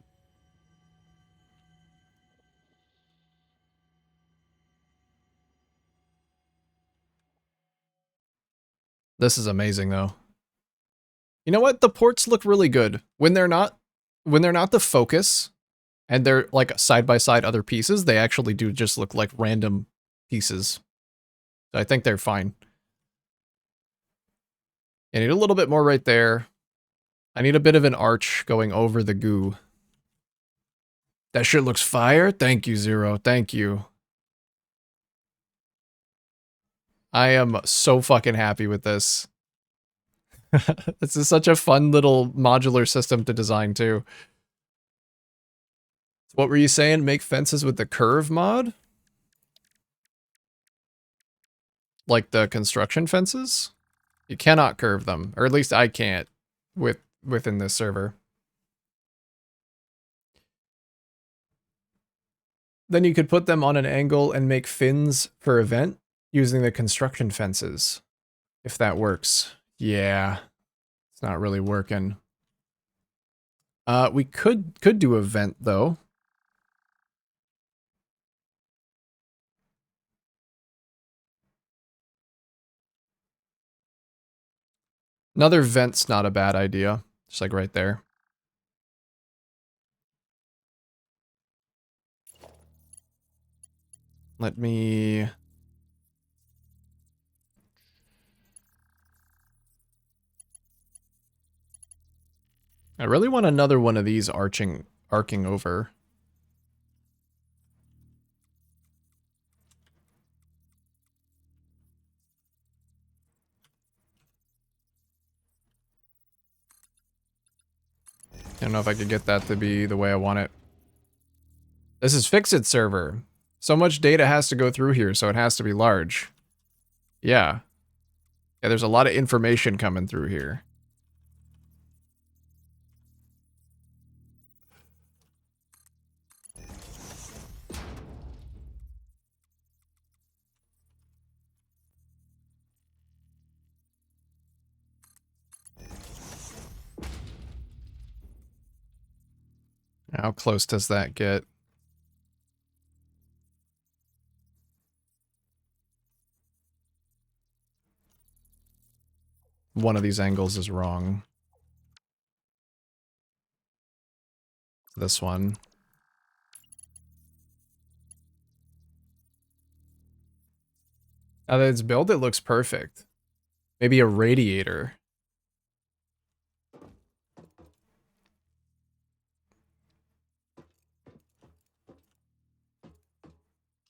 This is amazing though. You know what? The ports look really good. When they're not the focus and they're like side by side other pieces, they actually do just look like random pieces. So I think they're fine. I need a little bit more right there. I need a bit of an arch going over the goo. That shit looks fire. Thank you, Zero. Thank you. I am so fucking happy with this. This is such a fun little modular system to design too. What were you saying? Make fences with the curve mod? Like the construction fences? You cannot curve them, or at least I can't within this server. Then you could put them on an angle and make fins for event using the construction fences. If that works. Yeah. It's not really working. We could do a vent though. Another vent's not a bad idea. Just like right there. Let me... I really want another one of these arcing over. I don't know if I could get that to be the way I want it. This is Fixit server. So much data has to go through here, so it has to be large. Yeah. Yeah, there's a lot of information coming through here. How close does that get? One of these angles is wrong. This one. Now that it's built, it looks perfect. Maybe a radiator.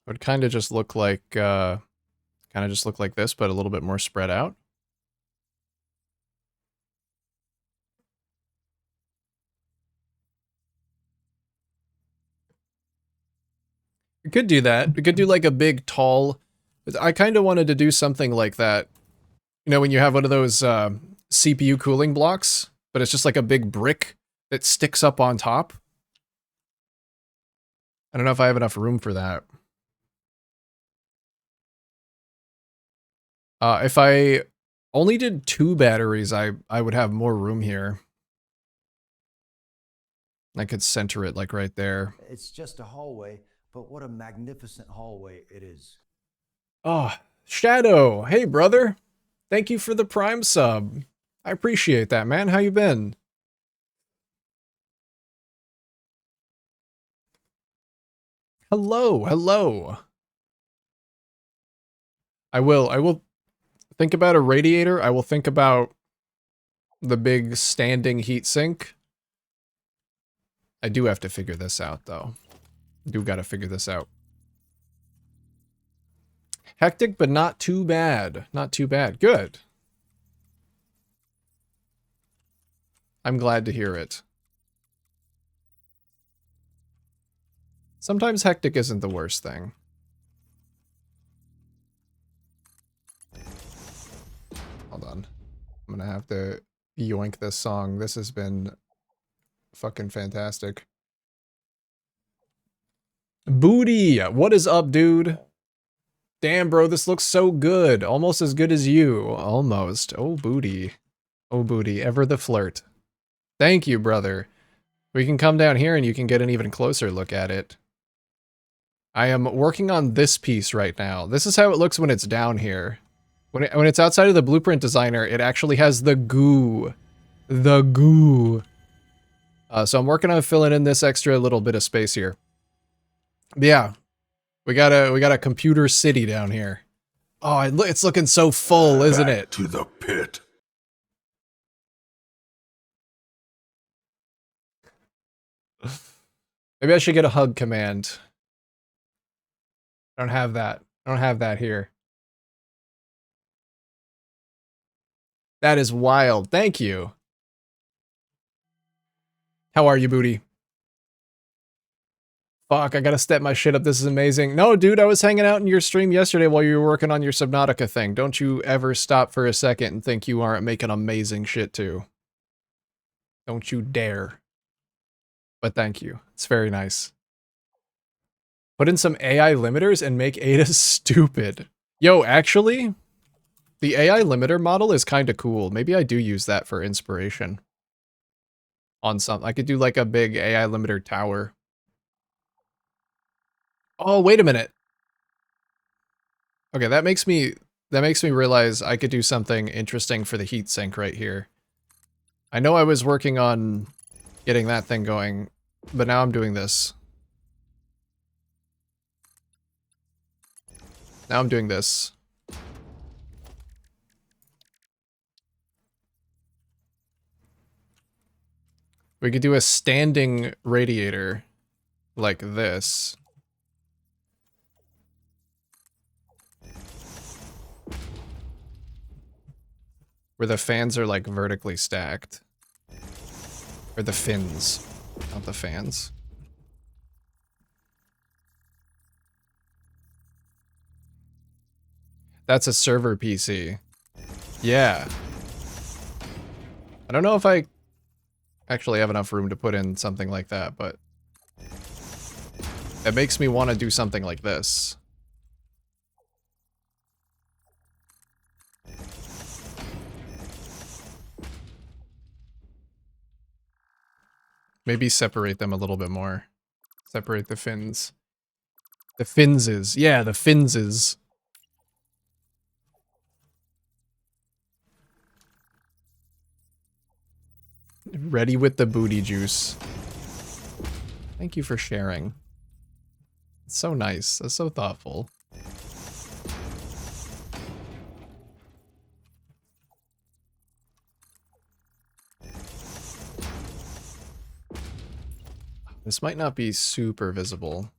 Would kind of just look like this, but a little bit more spread out. We could do that. We could do like a big tall. I kind of wanted to do something like that. You know, when you have one of those CPU cooling blocks, but it's just like a big brick that sticks up on top. I don't know if I have enough room for that. If I only did 2 batteries, I would have more room here. I could center it like right there. It's just a hallway, but what a magnificent hallway it is. Oh, Shadow. Hey, brother. Thank you for the Prime sub. I appreciate that, man. How you been? Hello, hello. I will think about a radiator. I will think about the big standing heatsink. I do have to figure this out, though. Do gotta figure this out. Hectic, but not too bad. Not too bad. Good. I'm glad to hear it. Sometimes hectic isn't the worst thing. Hold on. I'm gonna have to yoink this song. This has been fucking fantastic. Booty! What is up, dude? Damn, bro, this looks so good. Almost as good as you. Almost. Oh, Booty. Oh, Booty. Ever the flirt. Thank you, brother. We can come down here and you can get an even closer look at it. I am working on this piece right now. This is how it looks when it's down here. When it's outside of the Blueprint Designer, it actually has the goo. The goo. So I'm working on filling in this extra little bit of space here. But yeah, we got a computer city down here. Oh, it's looking so full, isn't Back it? to the pit. Maybe I should get a hug command. I don't have that. I don't have that here. That is wild. Thank you. How are you, Booty? Fuck, I gotta step my shit up. This is amazing. No, dude, I was hanging out in your stream yesterday while you were working on your Subnautica thing. Don't you ever stop for a second and think you aren't making amazing shit too. Don't you dare. But thank you. It's very nice. Put in some AI limiters and make Ada stupid. Yo, actually, the AI limiter model is kind of cool. Maybe I do use that for inspiration. On some, I could do like a big AI limiter tower. Oh, wait a minute. Okay, that makes me realize I could do something interesting for the heatsink right here. I know I was working on getting that thing going, but now I'm doing this. Now I'm doing this. We could do a standing radiator like this. Where the fans are like vertically stacked. Or the fins, not the fans. That's a server PC. Yeah. I don't know if I actually have enough room to put in something like that, but it makes me want to do something like this. Maybe separate them a little bit more. Separate the fins. The finses. Yeah, the finses. Ready with the booty juice. Thank you for sharing. It's so nice. That's so thoughtful. This might not be super visible.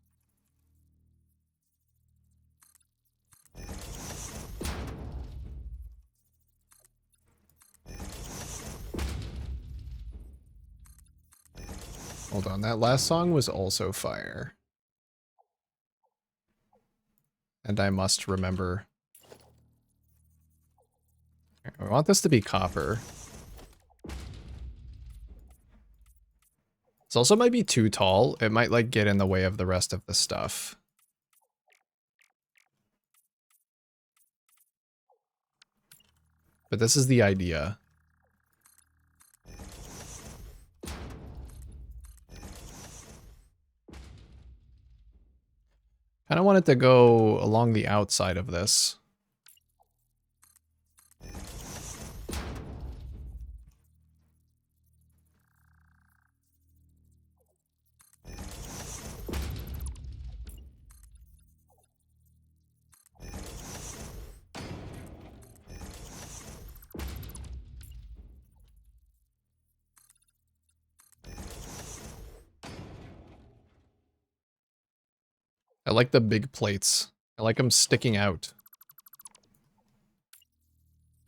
Hold on, that last song was also fire. And I must remember. I want this to be copper. This also might be too tall. It might like get in the way of the rest of the stuff. But this is the idea. Kind of want it to go along the outside of this. I like the big plates. I like them sticking out.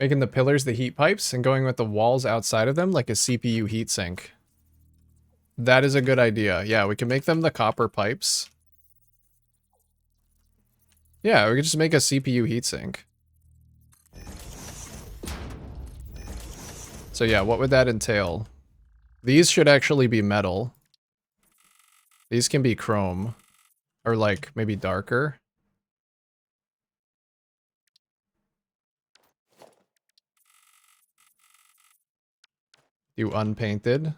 Making the pillars the heat pipes and going with the walls outside of them like a CPU heatsink. That is a good idea. Yeah, we can make them the copper pipes. Yeah, we could just make a CPU heatsink. So yeah, what would that entail? These should actually be metal. These can be chrome. Or like, maybe darker. Do unpainted.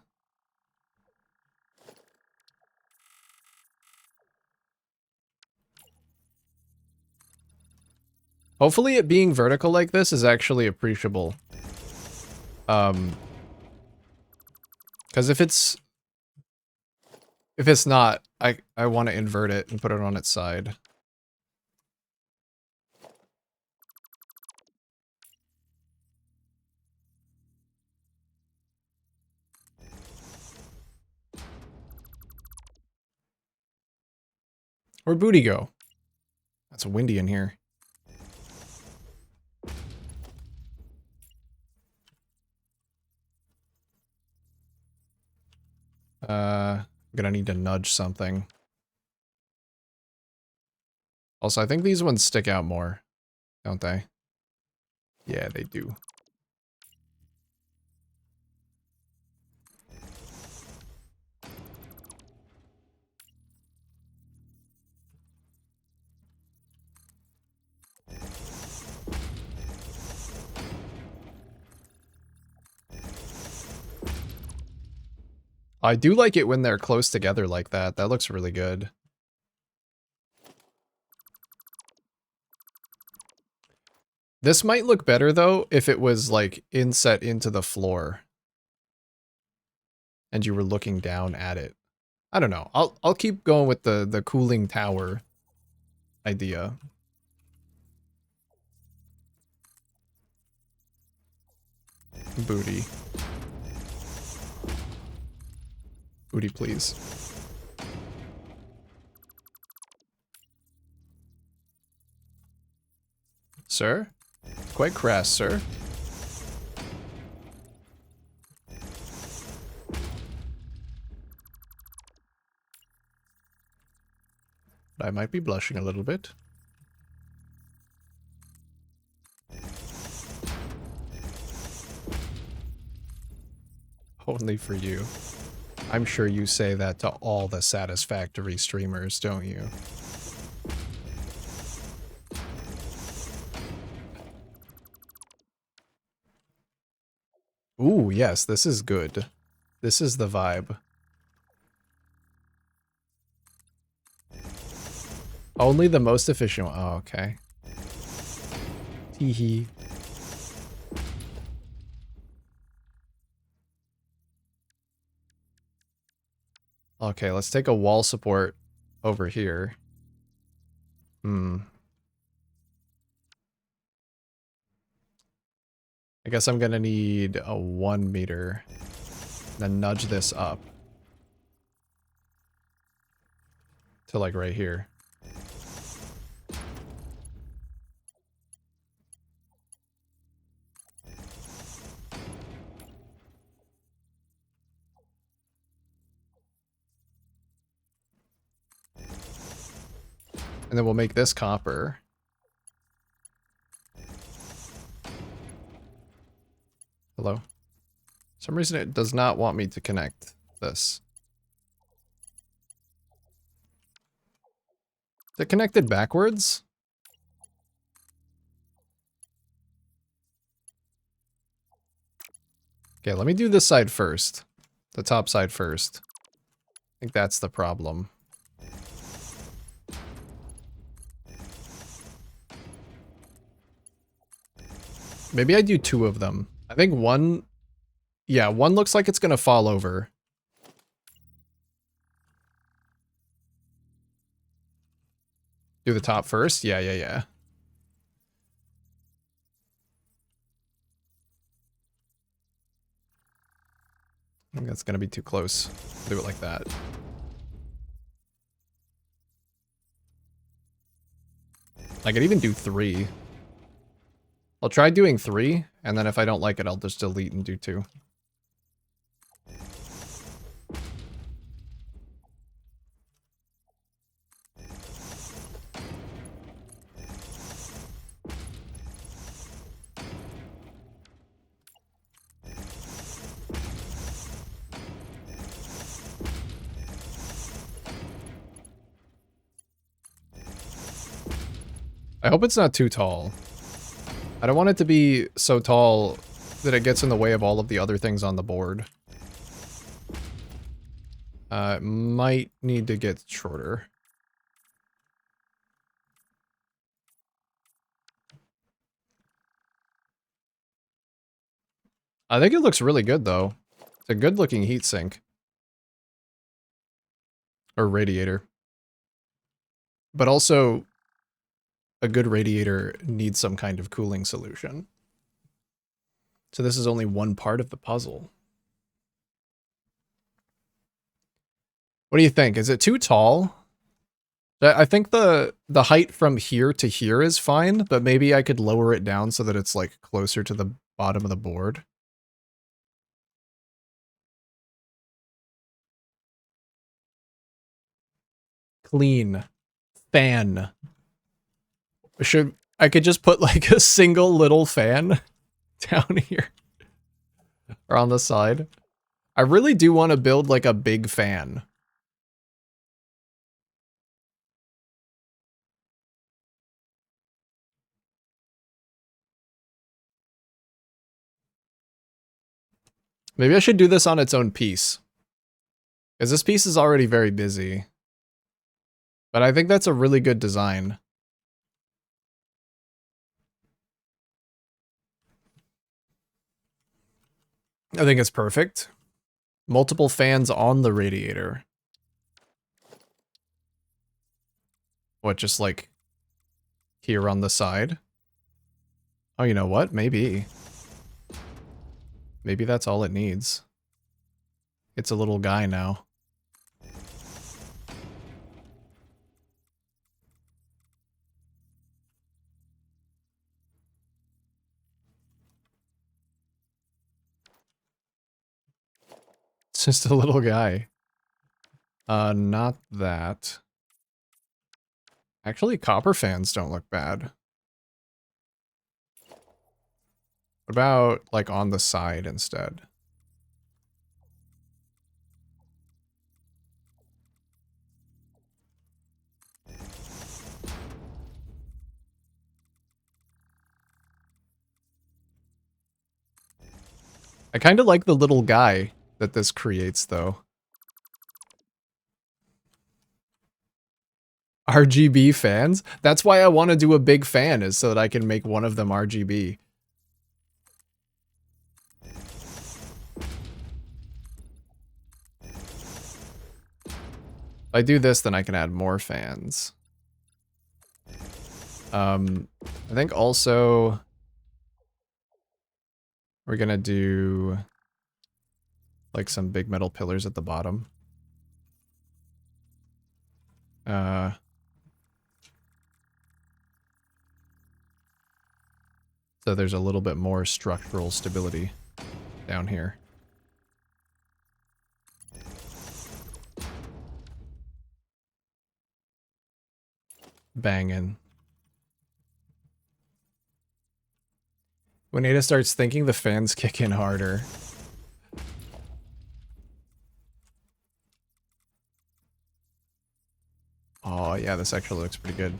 Hopefully it being vertical like this is actually appreciable. Because if it's not, I want to invert it and put it on its side. Where'd Booty go? That's windy in here. I'm gonna need to nudge something. Also, I think these ones stick out more, don't they? Yeah, they do. I do like it when they're close together like that. That looks really good. This might look better though if it was like inset into the floor and you were looking down at it. I don't know. I'll keep going with the cooling tower idea. Booty. Booty, please. Sir? Quite crass, sir. But I might be blushing a little bit. Only for you. I'm sure you say that to all the Satisfactory streamers, don't you? Ooh, yes, this is good. This is the vibe. Only the most efficient. Oh, okay. Teehee. Okay, let's take a wall support over here. I guess I'm gonna need a 1 meter. Then nudge this up. to like right here. And then we'll make this copper. Hello? For some reason it does not want me to connect this. Is it connected backwards? Okay, let me do this side first. The top side first. I think that's the problem. Maybe I do two of them. I think one... Yeah, one looks like it's gonna fall over. Do the top first? Yeah. I think that's gonna be too close. Do it like that. I could even do 3. I'll try doing 3, and then if I don't like it, I'll just delete and do 2. I hope it's not too tall. I don't want it to be so tall that it gets in the way of all of the other things on the board. It might need to get shorter. I think it looks really good, though. It's a good-looking heatsink. Or radiator. But also, a good radiator needs some kind of cooling solution. So this is only one part of the puzzle. What do you think? Is it too tall? I think the height from here to here is fine, but maybe I could lower it down so that it's like closer to the bottom of the board. Clean. Fan. I could just put like a single little fan down here or on the side. I really do want to build like a big fan. Maybe I should do this on its own piece. Because this piece is already very busy. But I think that's a really good design. I think it's perfect. Multiple fans on the radiator. What, just like here on the side? Oh, you know what? Maybe. Maybe that's all it needs. It's a little guy now. It's just a little guy. Not that. Actually, copper fans don't look bad. What about, like, on the side instead? I kind of like the little guy that this creates, though. RGB fans? That's why I want to do a big fan, is so that I can make one of them RGB. If I do this, then I can add more fans. I think also we're gonna do like some big metal pillars at the bottom. So there's a little bit more structural stability down here. Banging. When Ada starts thinking, the fans kick in harder. Oh, yeah, this actually looks pretty good.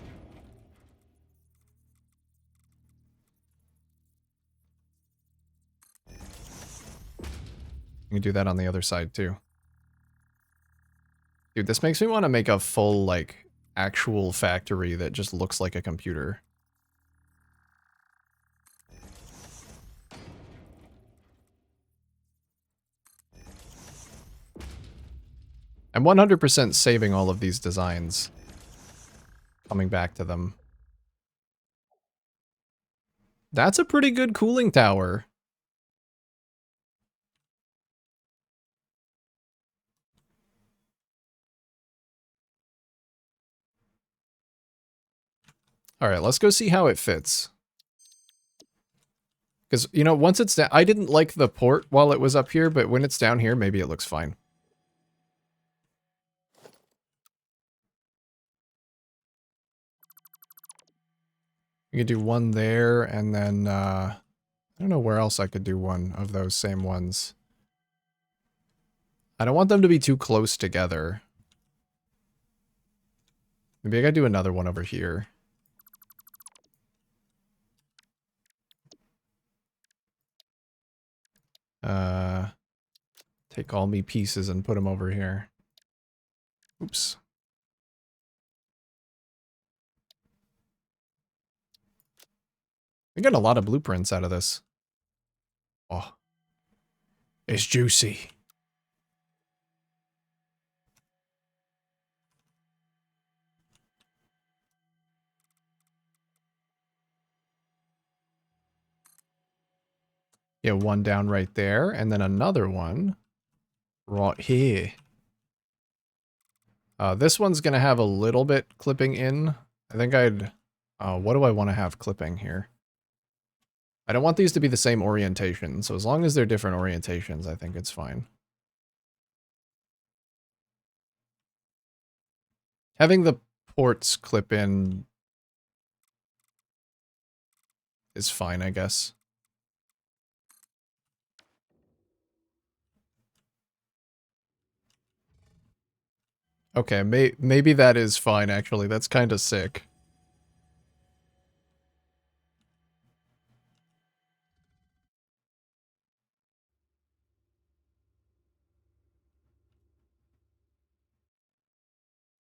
You can do that on the other side, too. Dude, this makes me want to make a full, like, actual factory that just looks like a computer. I'm 100% saving all of these designs. Coming back to them. That's a pretty good cooling tower. Alright, let's go see how it fits. Because, you know, once it's down... I didn't like the port while it was up here, but when it's down here, maybe it looks fine. You could do one there, and then, I don't know where else I could do one of those same ones. I don't want them to be too close together. Maybe I gotta do another one over here. Take all me pieces and put them over here. Oops. We got a lot of blueprints out of this. Oh. It's juicy. Yeah, one down right there, and then another one right here. This one's gonna have a little bit clipping in. I think I'd... what do I want to have clipping here? I don't want these to be the same orientation, so as long as they're different orientations, I think it's fine. Having the ports clip in is fine, I guess. Okay, maybe that is fine, actually. That's kind of sick.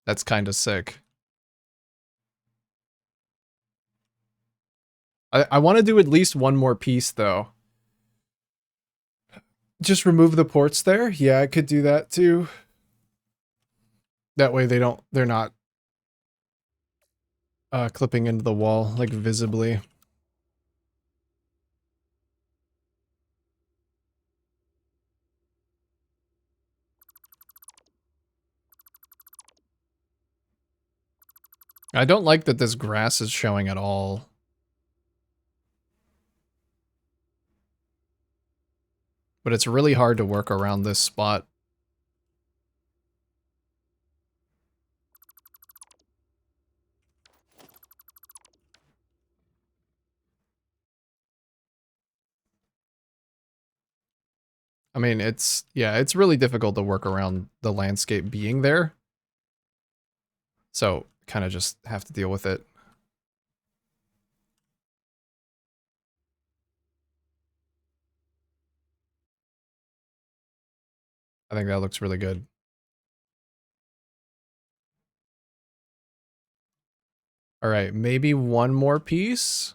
That's kind of sick. I want to do at least one more piece, though. Just remove the ports there? Yeah, I could do that, too. That way they're not clipping into the wall, like, visibly. I don't like that this grass is showing at all. But it's really hard to work around this spot. I mean, it's really difficult to work around the landscape being there. So, kind of just have to deal with it. I think that looks really good. All right, maybe one more piece.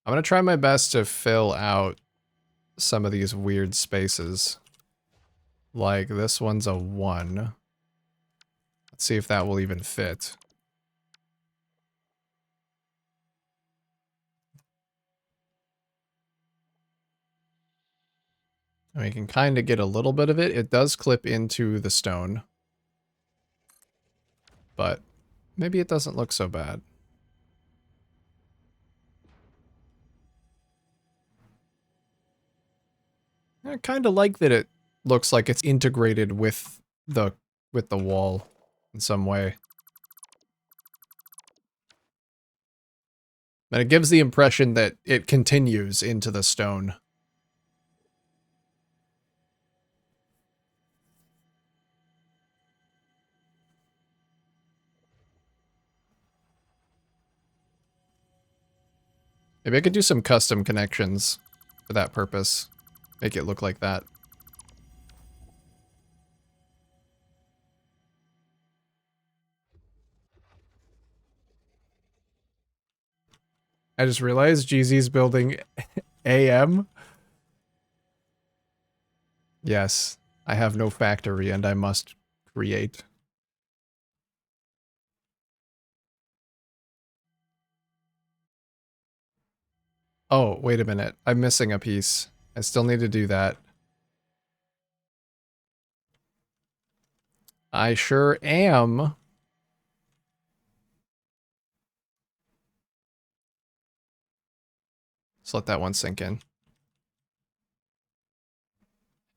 I'm going to try my best to fill out some of these weird spaces. Like, this one's a 1. Let's see if that will even fit. And we can kind of get a little bit of it. It does clip into the stone. but maybe it doesn't look so bad. I kind of like that it looks like it's integrated with the wall in some way. And it gives the impression that it continues into the stone. Maybe I could do some custom connections for that purpose. Make it look like that. I just realized GZ's building AM. Yes, I have no factory and I must create. Oh, wait a minute. I'm missing a piece. I still need to do that. I sure am. Let's let that one sink in.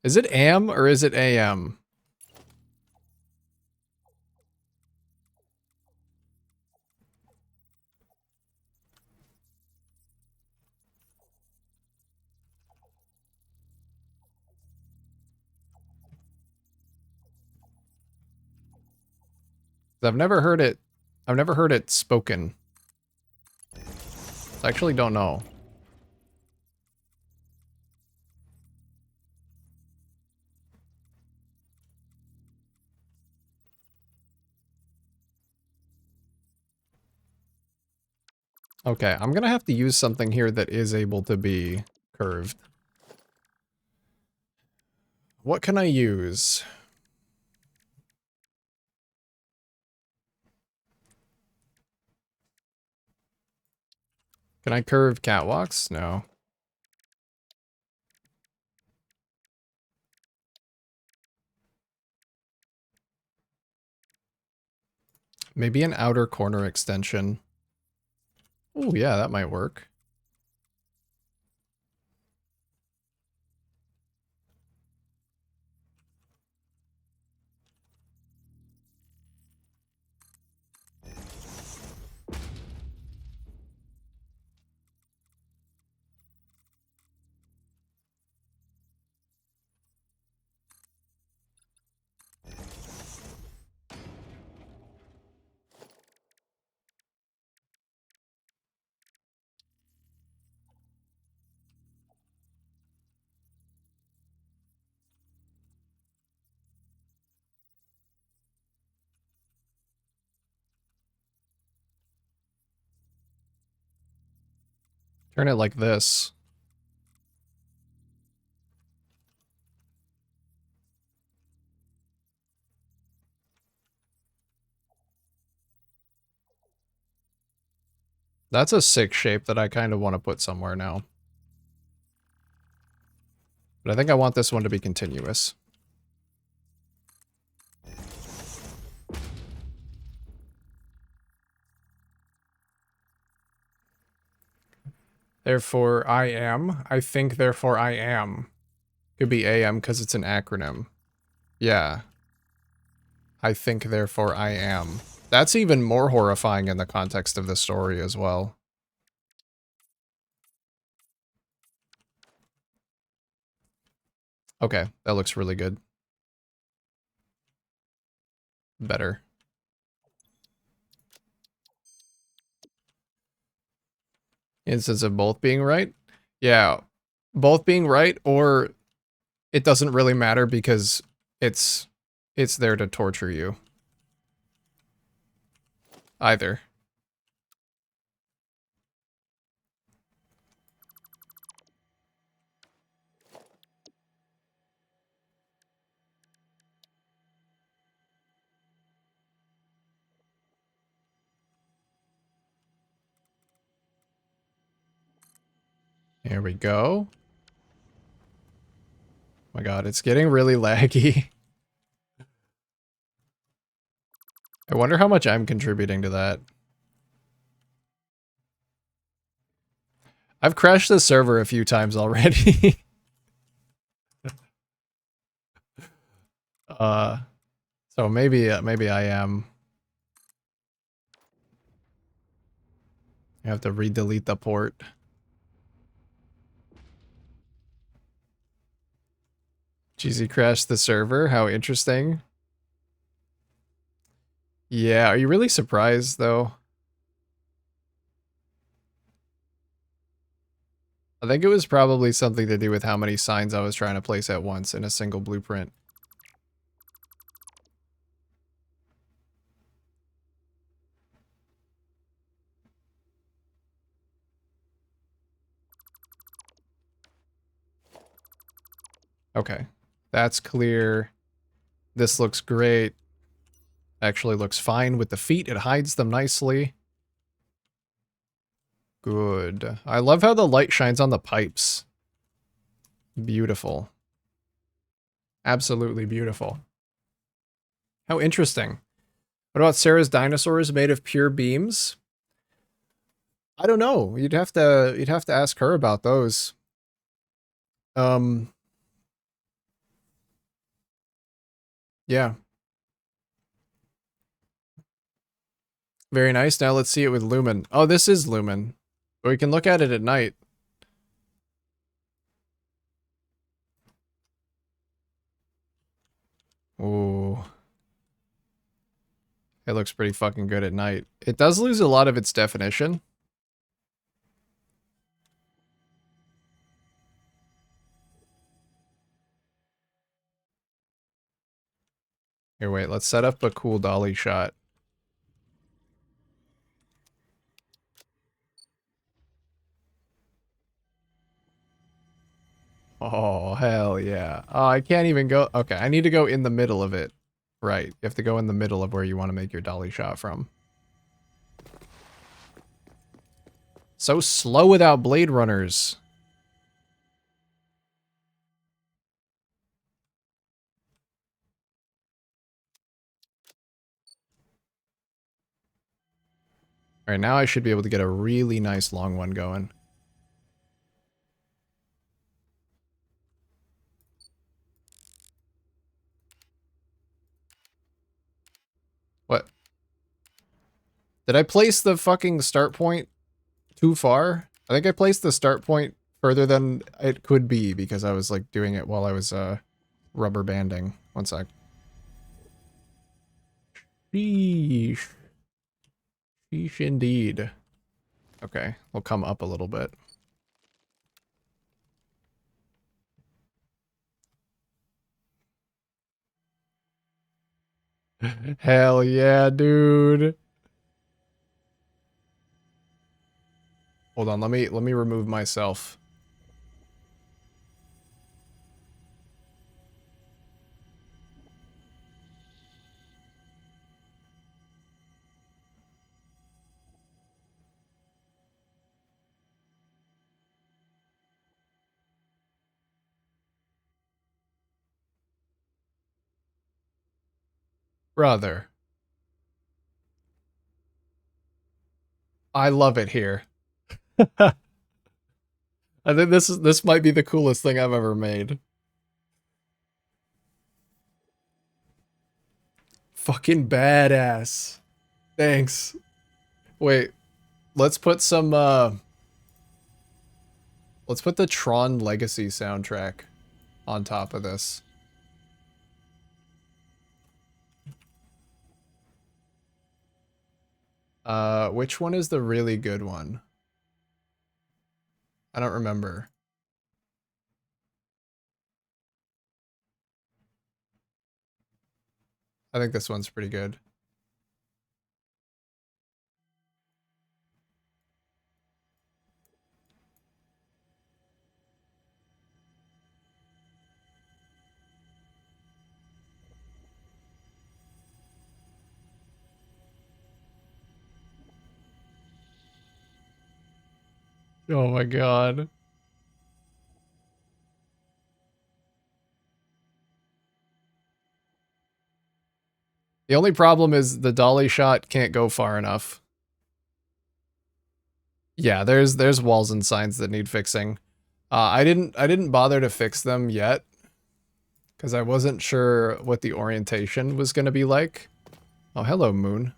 Is it AM or is it AM? I've never heard it. I've never heard it spoken. I actually don't know. Okay, I'm gonna have to use something here that is able to be curved. What can I use? Can I curve catwalks? No. Maybe an outer corner extension. Oh yeah, that might work. Turn it like this. That's a sick shape that I kind of want to put somewhere now. But I think I want this one to be continuous. Therefore, I am. I think, therefore, I am. Could be AM because it's an acronym. Yeah. I think, therefore, I am. That's even more horrifying in the context of the story as well. Okay, that looks really good. Better. Instance of both being right? Yeah, both being right, or it doesn't really matter because it's there to torture you. Either. Here we go. My god, it's getting really laggy. I wonder how much I'm contributing to that. I've crashed the server a few times already. So maybe I am. I have to re-delete the port. GZ crashed the server. How interesting. Yeah, are you really surprised though? I think it was probably something to do with how many signs I was trying to place at once in a single blueprint. Okay, that's clear. This looks great. Actually looks fine with the feet. It hides them nicely. Good. I love how the light shines on the pipes. Beautiful. Absolutely beautiful. How interesting. What about Sarah's dinosaurs made of pure beams? I don't know. You'd have to ask her about those. Yeah. Very nice. Now let's see it with Lumen. Oh, this is Lumen. We can look at it at night. Ooh. It looks pretty fucking good at night. It does lose a lot of its definition. Here, wait. Let's set up a cool dolly shot. Oh, hell yeah. Oh, I can't even go. Okay, I need to go in the middle of it. Right. You have to go in the middle of where you want to make your dolly shot from. So slow without Blade Runners. Alright, now I should be able to get a really nice long one going. What? Did I place the fucking start point too far? I think I placed the start point further than it could be because I was like doing it while I was rubber banding. One sec. Sheesh. Sheesh indeed. Okay, we'll come up a little bit. Hell yeah, dude. Hold on, let me remove myself. Brother. I love it here. I think this might be the coolest thing I've ever made. Fucking badass. Thanks. Wait, let's put some let's put the Tron Legacy soundtrack on top of this. Which one is the really good one? I don't remember. I think this one's pretty good. Oh my god. The only problem is the dolly shot can't go far enough. Yeah, there's walls and signs that need fixing. I didn't bother to fix them yet because I wasn't sure what the orientation was going to be like. Oh, hello, Moon.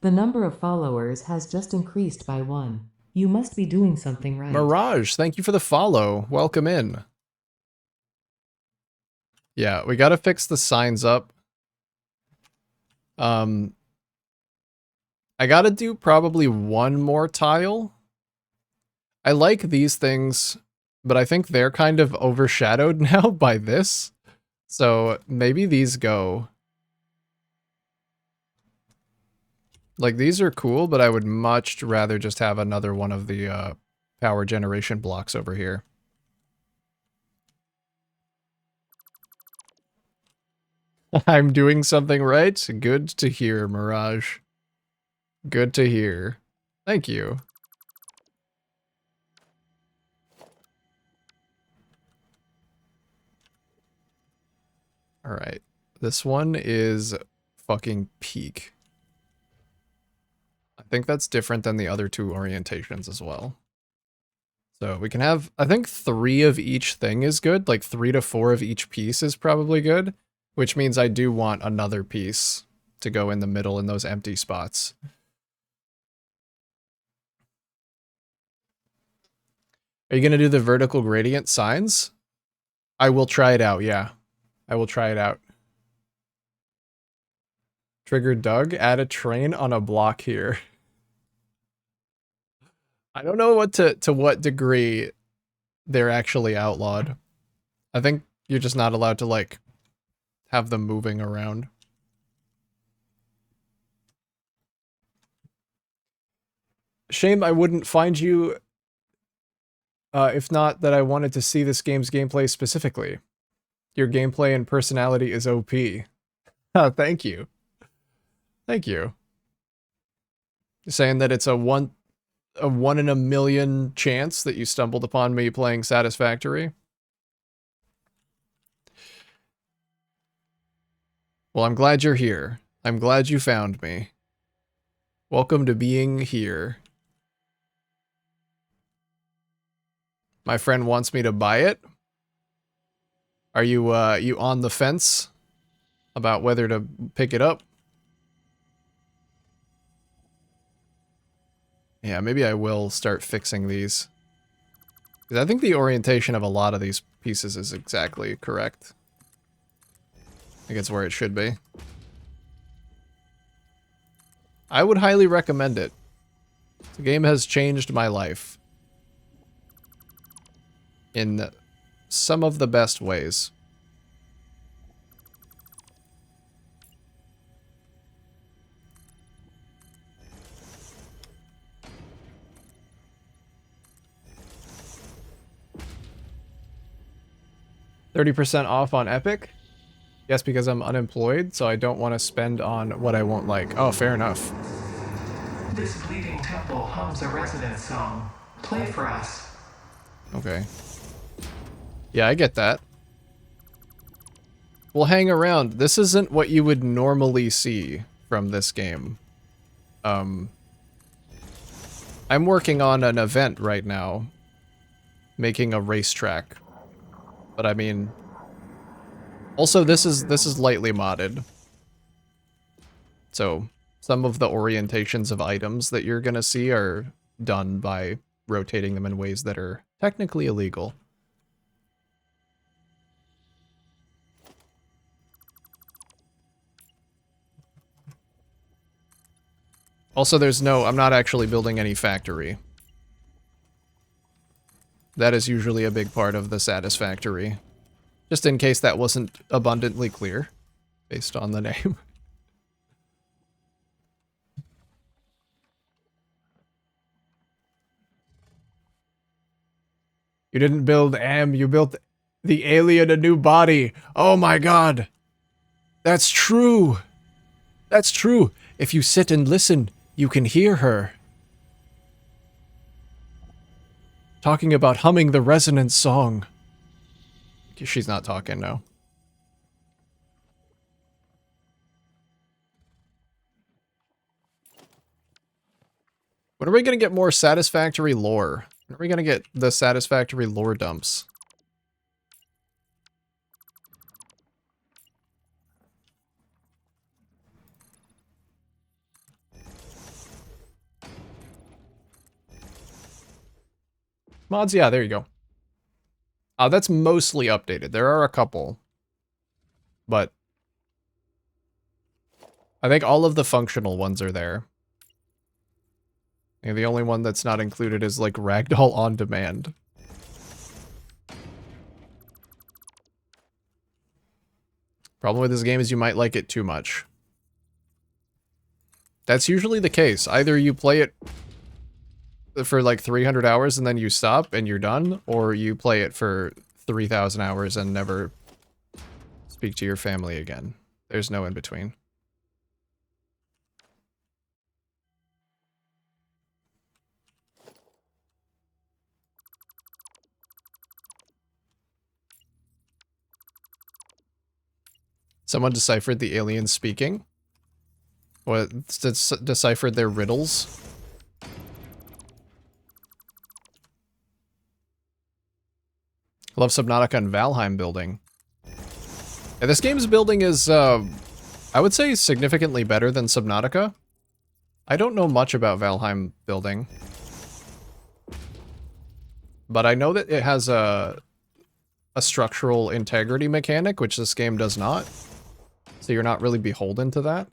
The number of followers has just increased by 1. You must be doing something right. Mirage, thank you for the follow. Welcome in. Yeah, we gotta fix the signs up. I gotta do probably one more tile. I like these things, but I think they're kind of overshadowed now by this. So maybe these go. Like, these are cool, but I would much rather just have another one of the power generation blocks over here. I'm doing something right? Good to hear, Mirage. Good to hear. Thank you. Alright. This one is fucking peak. I think that's different than the other two orientations as well. So we can have, I think 3 of each thing is good. Like 3 to 4 of each piece is probably good. Which means I do want another piece to go in the middle in those empty spots. Are you going to do the vertical gradient signs? I will try it out, yeah. I will try it out. Trigger Doug, add a train on a block here. I don't know what to what degree they're actually outlawed. I think you're just not allowed to, like, have them moving around. Shame I wouldn't find you if not that I wanted to see this game's gameplay specifically. Your gameplay and personality is OP. Oh, thank you. Thank you. Saying that it's a one in a million chance that you stumbled upon me playing Satisfactory. Well, I'm glad you're here. I'm glad you found me. Welcome to being here. My friend wants me to buy it. Are you you on the fence about whether to pick it up? Yeah, maybe I will start fixing these. 'Cause I think the orientation of a lot of these pieces is exactly correct. I think it's where it should be. I would highly recommend it. The game has changed my life. In some of the best ways. $30% off on Epic? Yes, because I'm unemployed, so I don't want to spend on what I won't like. Oh, fair enough. This bleeding temple hums a resonance song. Play for us. Okay. Yeah, I get that. We'll hang around. This isn't what you would normally see from this game. I'm working on an event right now. Making a racetrack. But I mean... Also, this is lightly modded. So, some of the orientations of items that you're gonna see are done by rotating them in ways that are technically illegal. Also, I'm not actually building any factory. That is usually a big part of the Satisfactory. Just in case that wasn't abundantly clear, based on the name. You didn't build M, you built the alien a new body. Oh my god. That's true. That's true. If you sit and listen, you can hear her. Talking about humming the resonance song. She's not talking, no. When are we going to get more satisfactory lore? When are we going to get the satisfactory lore dumps? Mods, yeah, there you go. That's mostly updated. There are a couple. But I think all of the functional ones are there. And the only one that's not included is like Ragdoll on Demand. Problem with this game is you might like it too much. That's usually the case. Either you play it for like 300 hours and then you stop and you're done, or you play it for 3,000 hours and never speak to your family again. There's no in between. Someone deciphered the aliens speaking? What? Deciphered their riddles? Love Subnautica and Valheim building. Yeah, this game's building is, I would say, significantly better than Subnautica. I don't know much about Valheim building. But I know that it has a structural integrity mechanic, which this game does not. So you're not really beholden to that.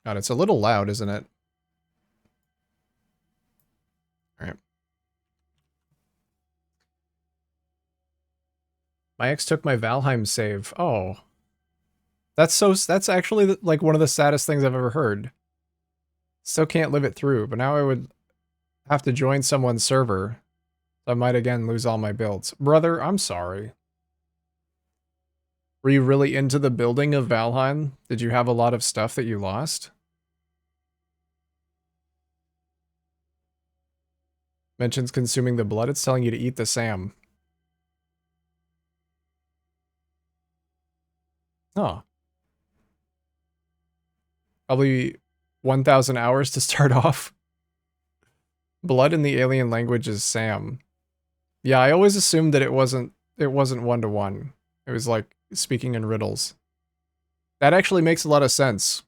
God, it's a little loud, isn't it? Alright. My ex took my Valheim save. Oh. That's actually like one of the saddest things I've ever heard. Still can't live it through, but now I would have to join someone's server. So I might again lose all my builds. Brother, I'm sorry. Were you really into the building of Valheim? Did you have a lot of stuff that you lost? Mentions consuming the blood. It's telling you to eat the Sam. Oh. Probably 1,000 hours to start off. Blood in the alien language is Sam. Yeah, I always assumed that it wasn't one-to-one. It was like speaking in riddles. That actually makes a lot of sense.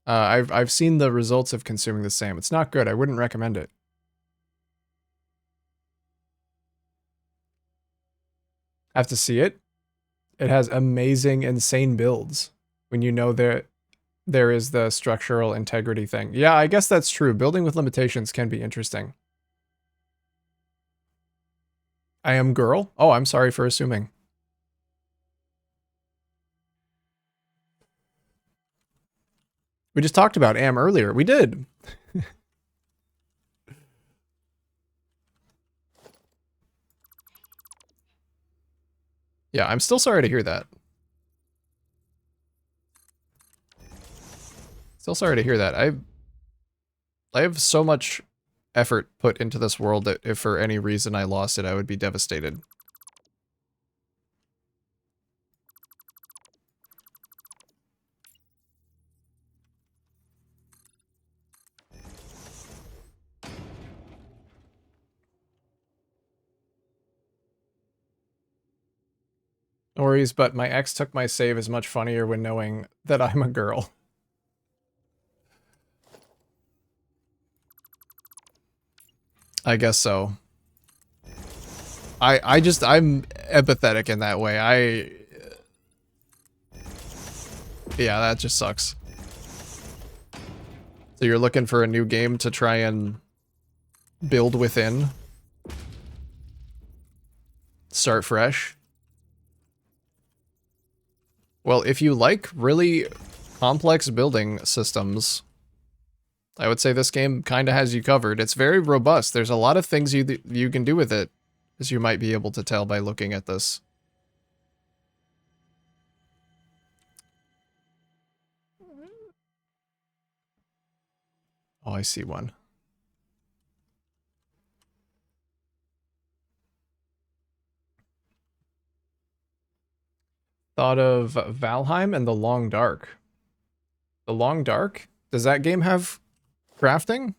I've seen the results of consuming the Sam. It's not good. I wouldn't recommend it. Have to see it. It has amazing, insane builds when you know that there is the structural integrity thing. Yeah, I guess that's true. Building with limitations can be interesting. I am girl? Oh, I'm sorry for assuming. We just talked about Am earlier. We did. Yeah, I'm still sorry to hear that. Still sorry to hear that. I have so much effort put into this world that if for any reason I lost it, I would be devastated. No worries, but my ex took my save is much funnier when knowing that I'm a girl. I guess so. I'm empathetic in that way. Yeah, that just sucks. So you're looking for a new game to try and build within? Start fresh? Well, if you like really complex building systems, I would say this game kind of has you covered. It's very robust. There's a lot of things you can do with it, as you might be able to tell by looking at this. Oh, I see one. Thought of Valheim and The Long Dark. The Long Dark? Does that game have crafting?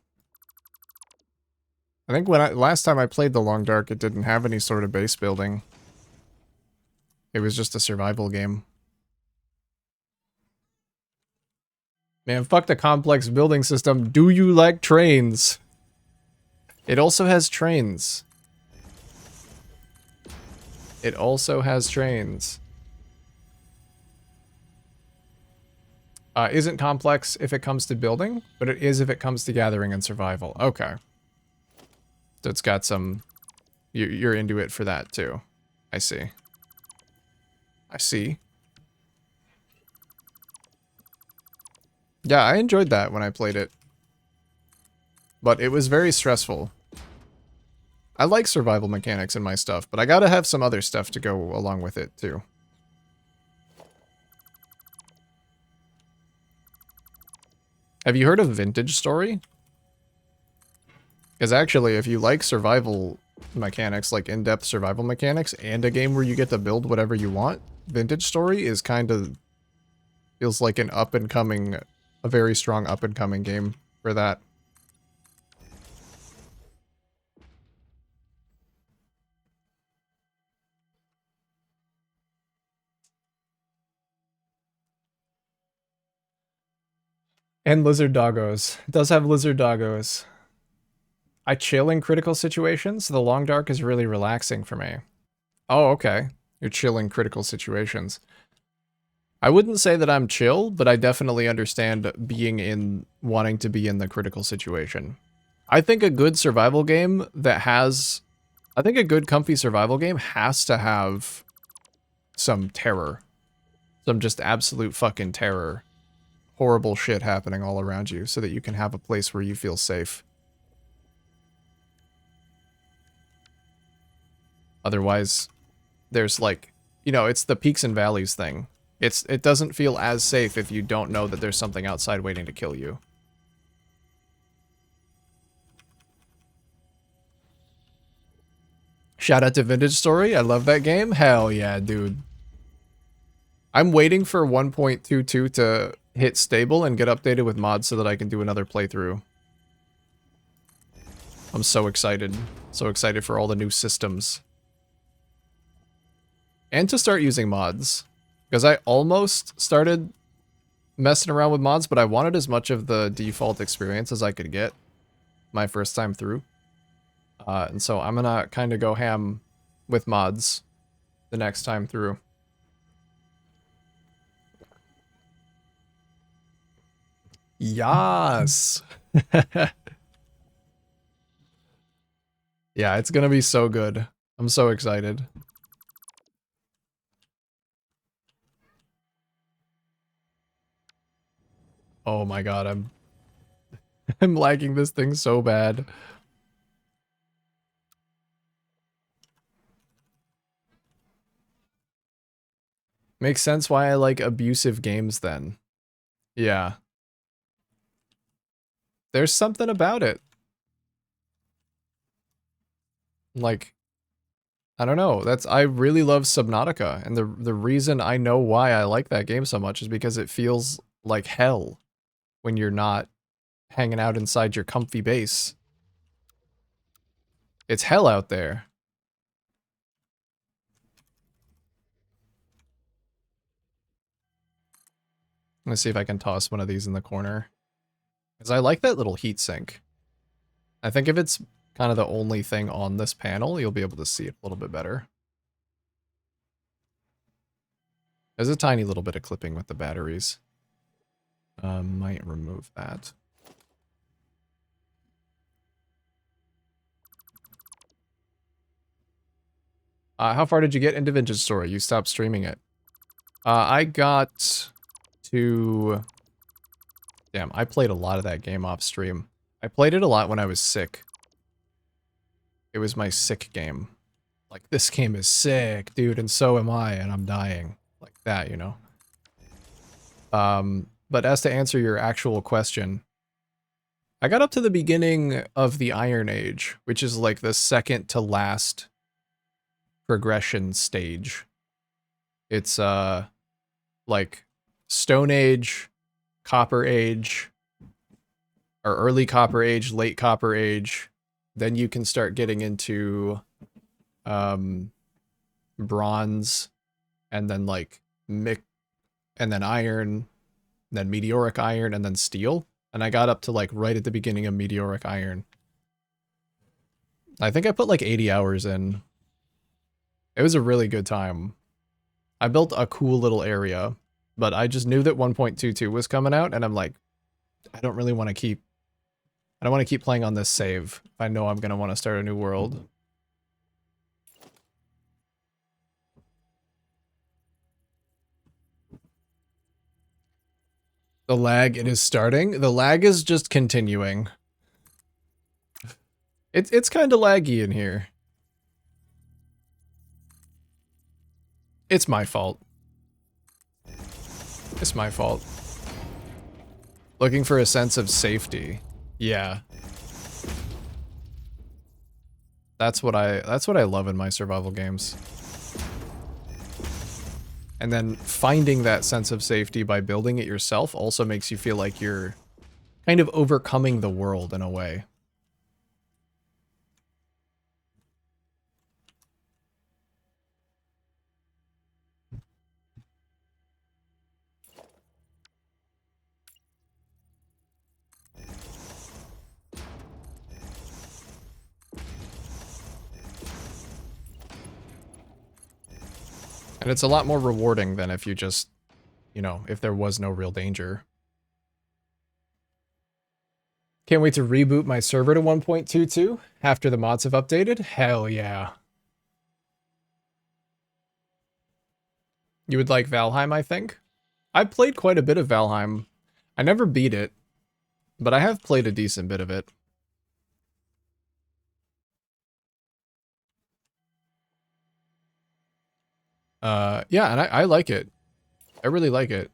I think last time I played The Long Dark, it didn't have any sort of base building. It was just a survival game. Man, fuck the complex building system. Do you like trains? It also has trains. It also has trains. Isn't complex if it comes to building, but it is if it comes to gathering and survival. Okay. So it's got some... You're into it for that, too. I see. I see. Yeah, I enjoyed that when I played it. But it was very stressful. I like survival mechanics in my stuff, but I gotta have some other stuff to go along with it, too. Have you heard of Vintage Story? Because actually, if you like survival mechanics, like in-depth survival mechanics, and a game where you get to build whatever you want, Vintage Story is kind of... feels like an up-and-coming... a very strong up-and-coming game for that. And lizard doggos. It does have lizard doggos. I chill in critical situations. The Long Dark is really relaxing for me. Oh, okay. You're chill in critical situations. I wouldn't say that I'm chill, but I definitely understand wanting to be in the critical situation. I think a good survival game that has... I think a good comfy survival game has to have some terror. Some just absolute fucking terror. Horrible shit happening all around you so that you can have a place where you feel safe. Otherwise, there's like, you know, it's the peaks and valleys thing. It doesn't feel as safe if you don't know that there's something outside waiting to kill you. Shout out to Vintage Story. I love that game. Hell yeah, dude. I'm waiting for 1.22 to hit stable and get updated with mods so that I can do another playthrough. I'm so excited. So excited for all the new systems. And to start using mods. Because I almost started messing around with mods, but I wanted as much of the default experience as I could get my first time through. And so I'm gonna kind of go ham with mods the next time through. Yas! Yeah, it's gonna be so good. I'm so excited. Oh my god, I'm lagging this thing so bad. Makes sense why I like abusive games then. Yeah. There's something about it. Like, I don't know. I really love Subnautica, and the reason I know why I like that game so much is because it feels like hell when you're not hanging out inside your comfy base. It's hell out there. Let's see if I can toss one of these in the corner. Because I like that little heatsink. I think if it's kind of the only thing on this panel, you'll be able to see it a little bit better. There's a tiny little bit of clipping with the batteries. Might remove that. How far did you get into Vintage Story? You stopped streaming it. I got to... Damn, I played a lot of that game off stream. I played it a lot when I was sick. It was my sick game. Like, this game is sick, dude, and so am I, and I'm dying. Like that, you know? But as to answer your actual question, I got up to the beginning of the Iron Age, which is like the second to last progression stage. It's, like, Stone Age, Copper Age, or early Copper Age, late Copper Age. Then you can start getting into bronze, and then like and then iron, then meteoric iron, and then steel. And I got up to like right at the beginning of meteoric iron. I think I put like 80 hours in. It was a really good time. I built a cool little area, but I just knew that 1.22 was coming out, and I'm like, I don't really want to keep... I don't want to keep playing on this save if I know I'm going to want to start a new world. The lag, it is starting. The lag is just continuing. It's kind of laggy in here. It's my fault. It's my fault. Looking for a sense of safety. Yeah. That's what I love in my survival games. And then finding that sense of safety by building it yourself also makes you feel like you're kind of overcoming the world in a way. And it's a lot more rewarding than if you just, you know, if there was no real danger. Can't wait to reboot my server to 1.22 after the mods have updated. Hell yeah. You would like Valheim, I think? I've played quite a bit of Valheim. I never beat it, but I have played a decent bit of it. Yeah, and I like it. I really like it.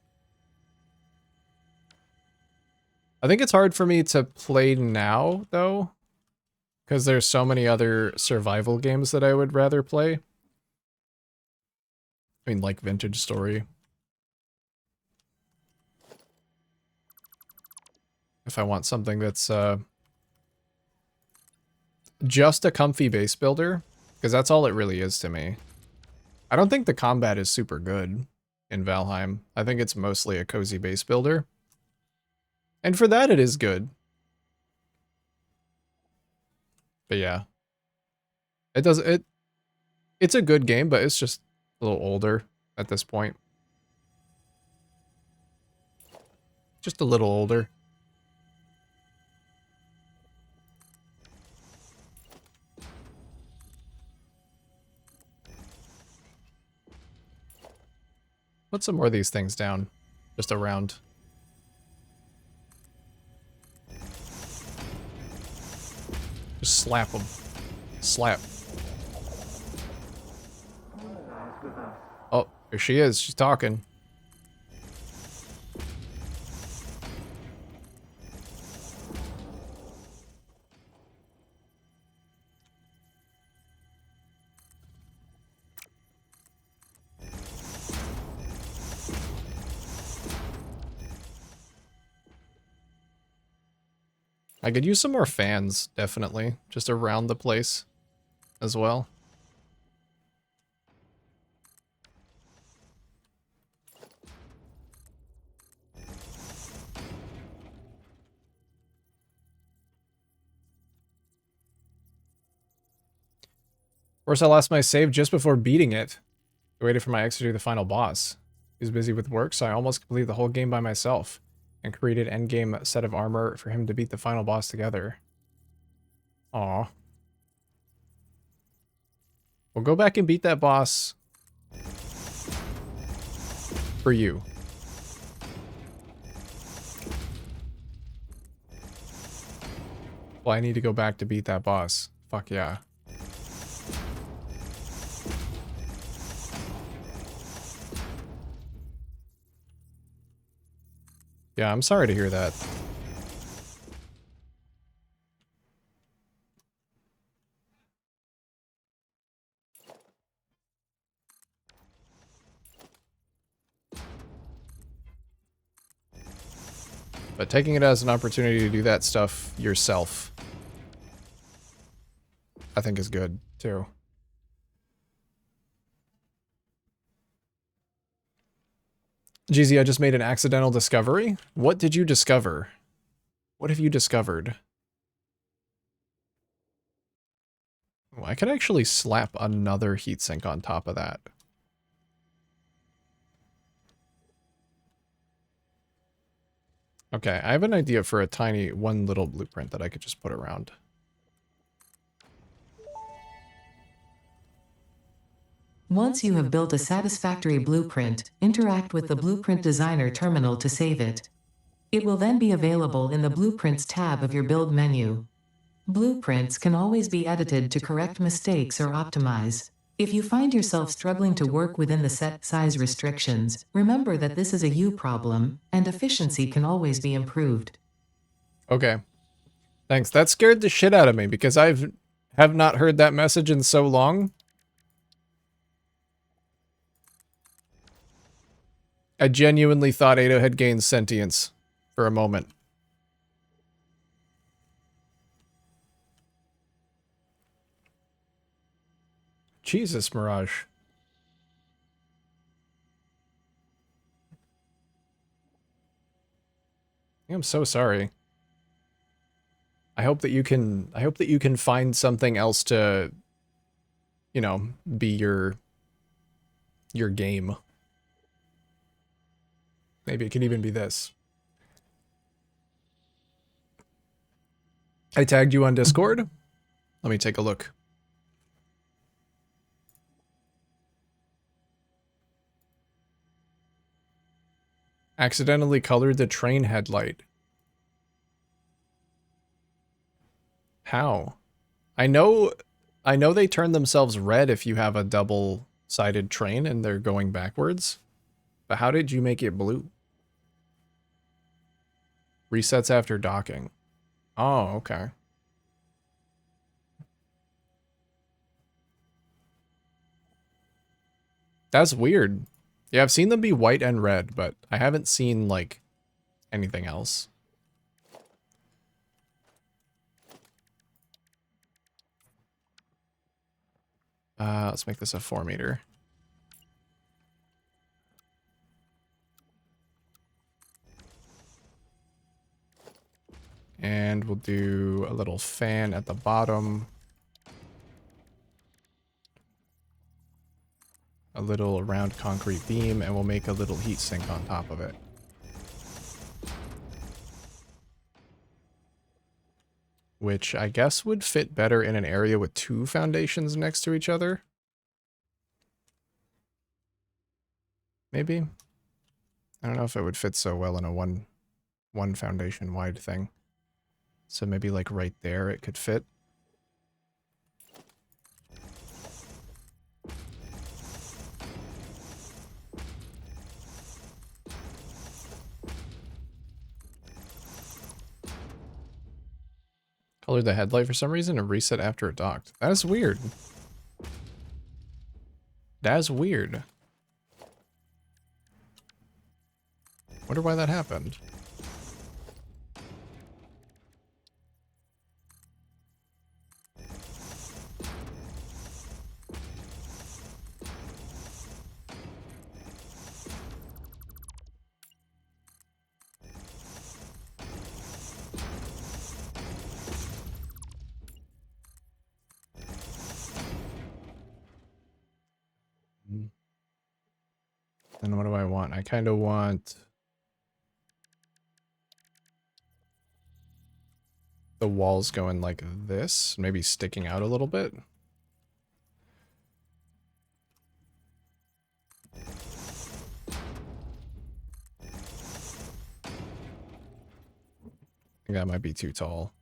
I think it's hard for me to play now, though, because there's so many other survival games that I would rather play. I mean, like Vintage Story. If I want something that's just a comfy base builder, because that's all it really is to me. I don't think the combat is super good in Valheim. I think it's mostly a cozy base builder. And for that, it is good. But yeah. It's a good game, but it's just a little older at this point. Just a little older. Put some more of these things down. Just around. Just slap them. Slap. Oh, here she is. She's talking. I could use some more fans, definitely, just around the place as well. Of course, I lost my save just before beating it. I waited for my ex to do the final boss. He was busy with work, so I almost completed the whole game by myself and created an endgame set of armor for him to beat the final boss together. Aw. We'll go back and beat that boss for you. Well, I need to go back to beat that boss. Fuck yeah. Yeah, I'm sorry to hear that. But taking it as an opportunity to do that stuff yourself, I think is good, too. GZ, I just made an accidental discovery. What did you discover? What have you discovered? Oh, I could actually slap another heatsink on top of that. Okay, I have an idea for a tiny one little blueprint that I could just put around. Once you have built a satisfactory blueprint, interact with the Blueprint Designer terminal to save it. It will then be available in the Blueprints tab of your build menu. Blueprints can always be edited to correct mistakes or optimize. If you find yourself struggling to work within the set size restrictions, remember that this is a you problem, and efficiency can always be improved. Okay. Thanks. That scared the shit out of me because have not heard that message in so long. I genuinely thought Ada had gained sentience for a moment. Jesus, Mirage. I'm so sorry. I hope that you can find something else to, you know, be your game. Maybe it could even be this. I tagged you on Discord. Let me take a look. Accidentally colored the train headlight. How? I know they turn themselves red if you have a double-sided train and they're going backwards. But how did you make it blue? Resets after docking. Oh, okay. That's weird. Yeah, I've seen them be white and red, but I haven't seen, like, anything else. Let's make this a 4 meter. And we'll do a little fan at the bottom. A little round concrete beam, and we'll make a little heat sink on top of it. Which I guess would fit better in an area with 2 foundations next to each other. Maybe? I don't know if it would fit so well in a one foundation wide thing. So maybe like right there it could fit. Colored the headlight for some reason and reset after it docked. That is weird. That's weird. Wonder why that happened. And what do I want? I kind of want the walls going like this, maybe sticking out a little bit. I think that might be too tall.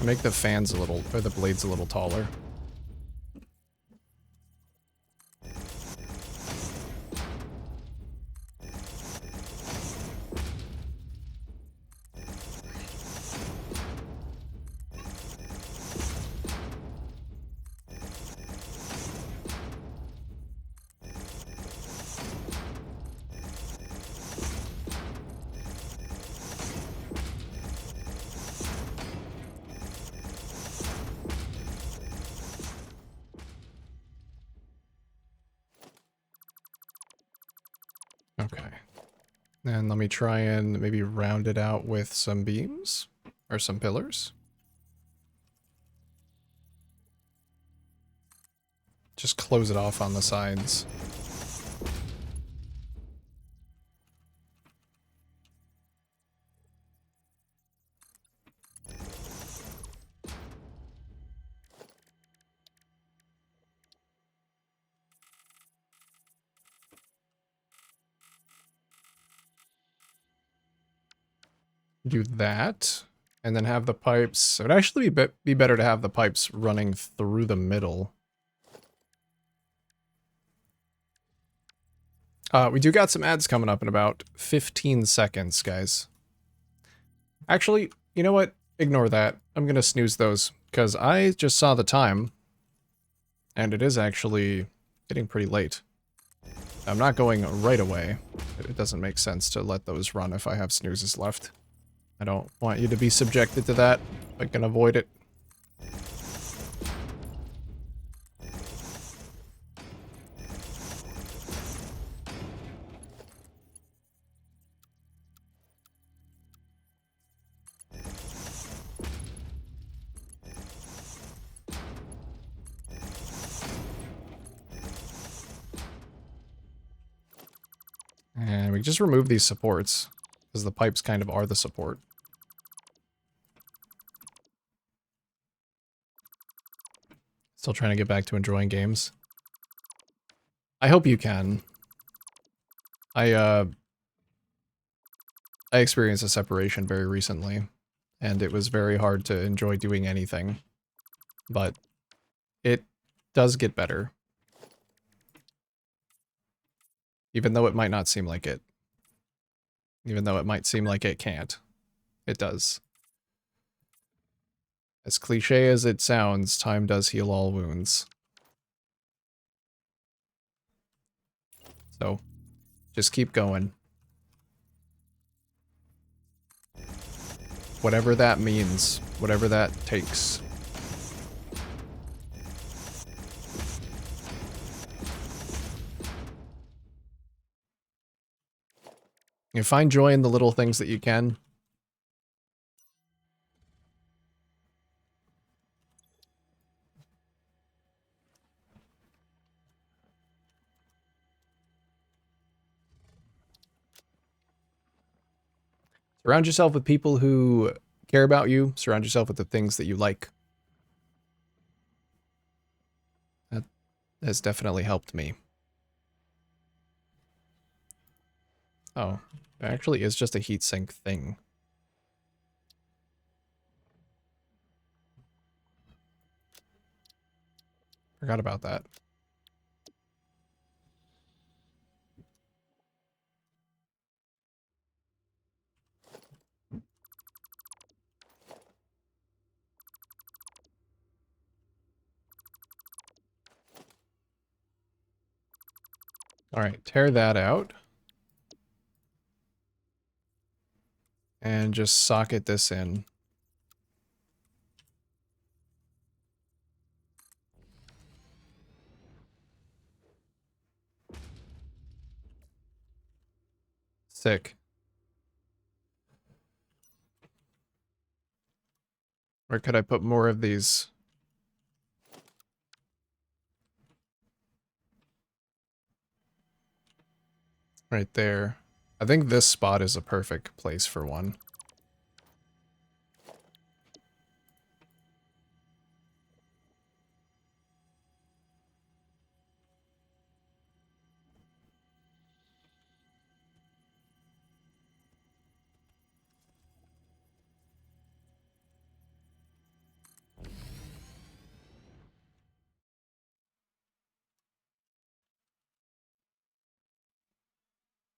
Make the fans a little, or the blades a little taller. Okay. And let me try and maybe round it out with some beams or some pillars. Just close it off on the sides. Do that, and then have the pipes. It would actually be better to have the pipes running through the middle. We do got some ads coming up in about 15 seconds, guys. Actually, you know what? Ignore that. I'm gonna snooze those, because I just saw the time, and it is actually getting pretty late. I'm not going right away. It doesn't make sense to let those run if I have snoozes left. I don't want you to be subjected to that. I can avoid it. And we just remove these supports, because the pipes kind of are the support. Still trying to get back to enjoying games. I hope you can. I experienced a separation very recently, and it was very hard to enjoy doing anything. But it does get better. Even though it might not seem like it. Even though it might seem like it can't. It does. As cliche as it sounds, time does heal all wounds. So, just keep going. Whatever that means, whatever that takes. You find joy in the little things that you can. Surround yourself with people who care about you. Surround yourself with the things that you like. That has definitely helped me. Oh, it actually is just a heatsink thing. Forgot about that. All right, tear that out. And just socket this in. Sick. Where could I put more of these? Right there. I think this spot is a perfect place for one.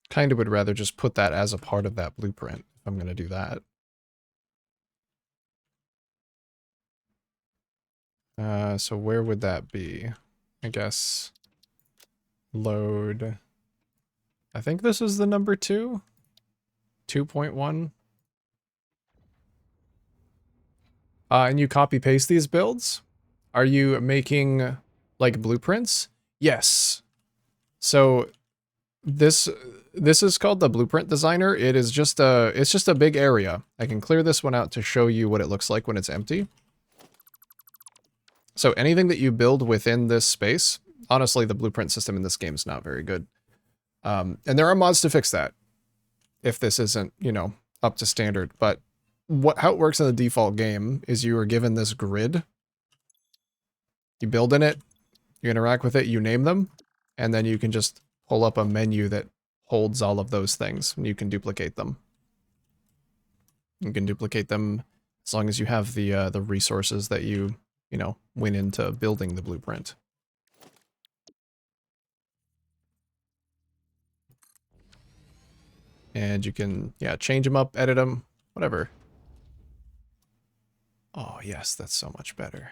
Kind of would rather just put that as a part of that blueprint if I'm going to do that. So where would that be? I guess load. I think this is the number 2. 2.1. And you copy paste these builds? Are you making like blueprints? Yes. So this this is called the Blueprint Designer. It's just a big area. I can clear this one out to show you what it looks like when it's empty. So anything that you build within this space, honestly, the blueprint system in this game is not very good. And there are mods to fix that if this isn't, you know, up to standard. But how it works in the default game is you are given this grid. You build in it, you interact with it, you name them, and then you can just pull up a menu that holds all of those things, and you can duplicate them. You can duplicate them as long as you have the resources that you know, went into building the blueprint. And you can, yeah, change them up, edit them, whatever. Oh, yes, that's so much better.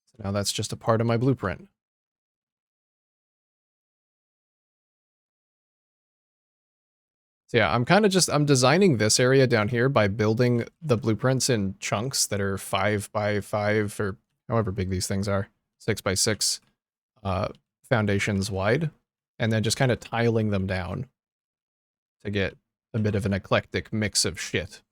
So now that's just a part of my blueprint. So yeah, I'm designing this area down here by building the blueprints in chunks that are 5 by 5 or however big these things are, 6 by 6 foundations wide, and then just kind of tiling them down to get a bit of an eclectic mix of shit.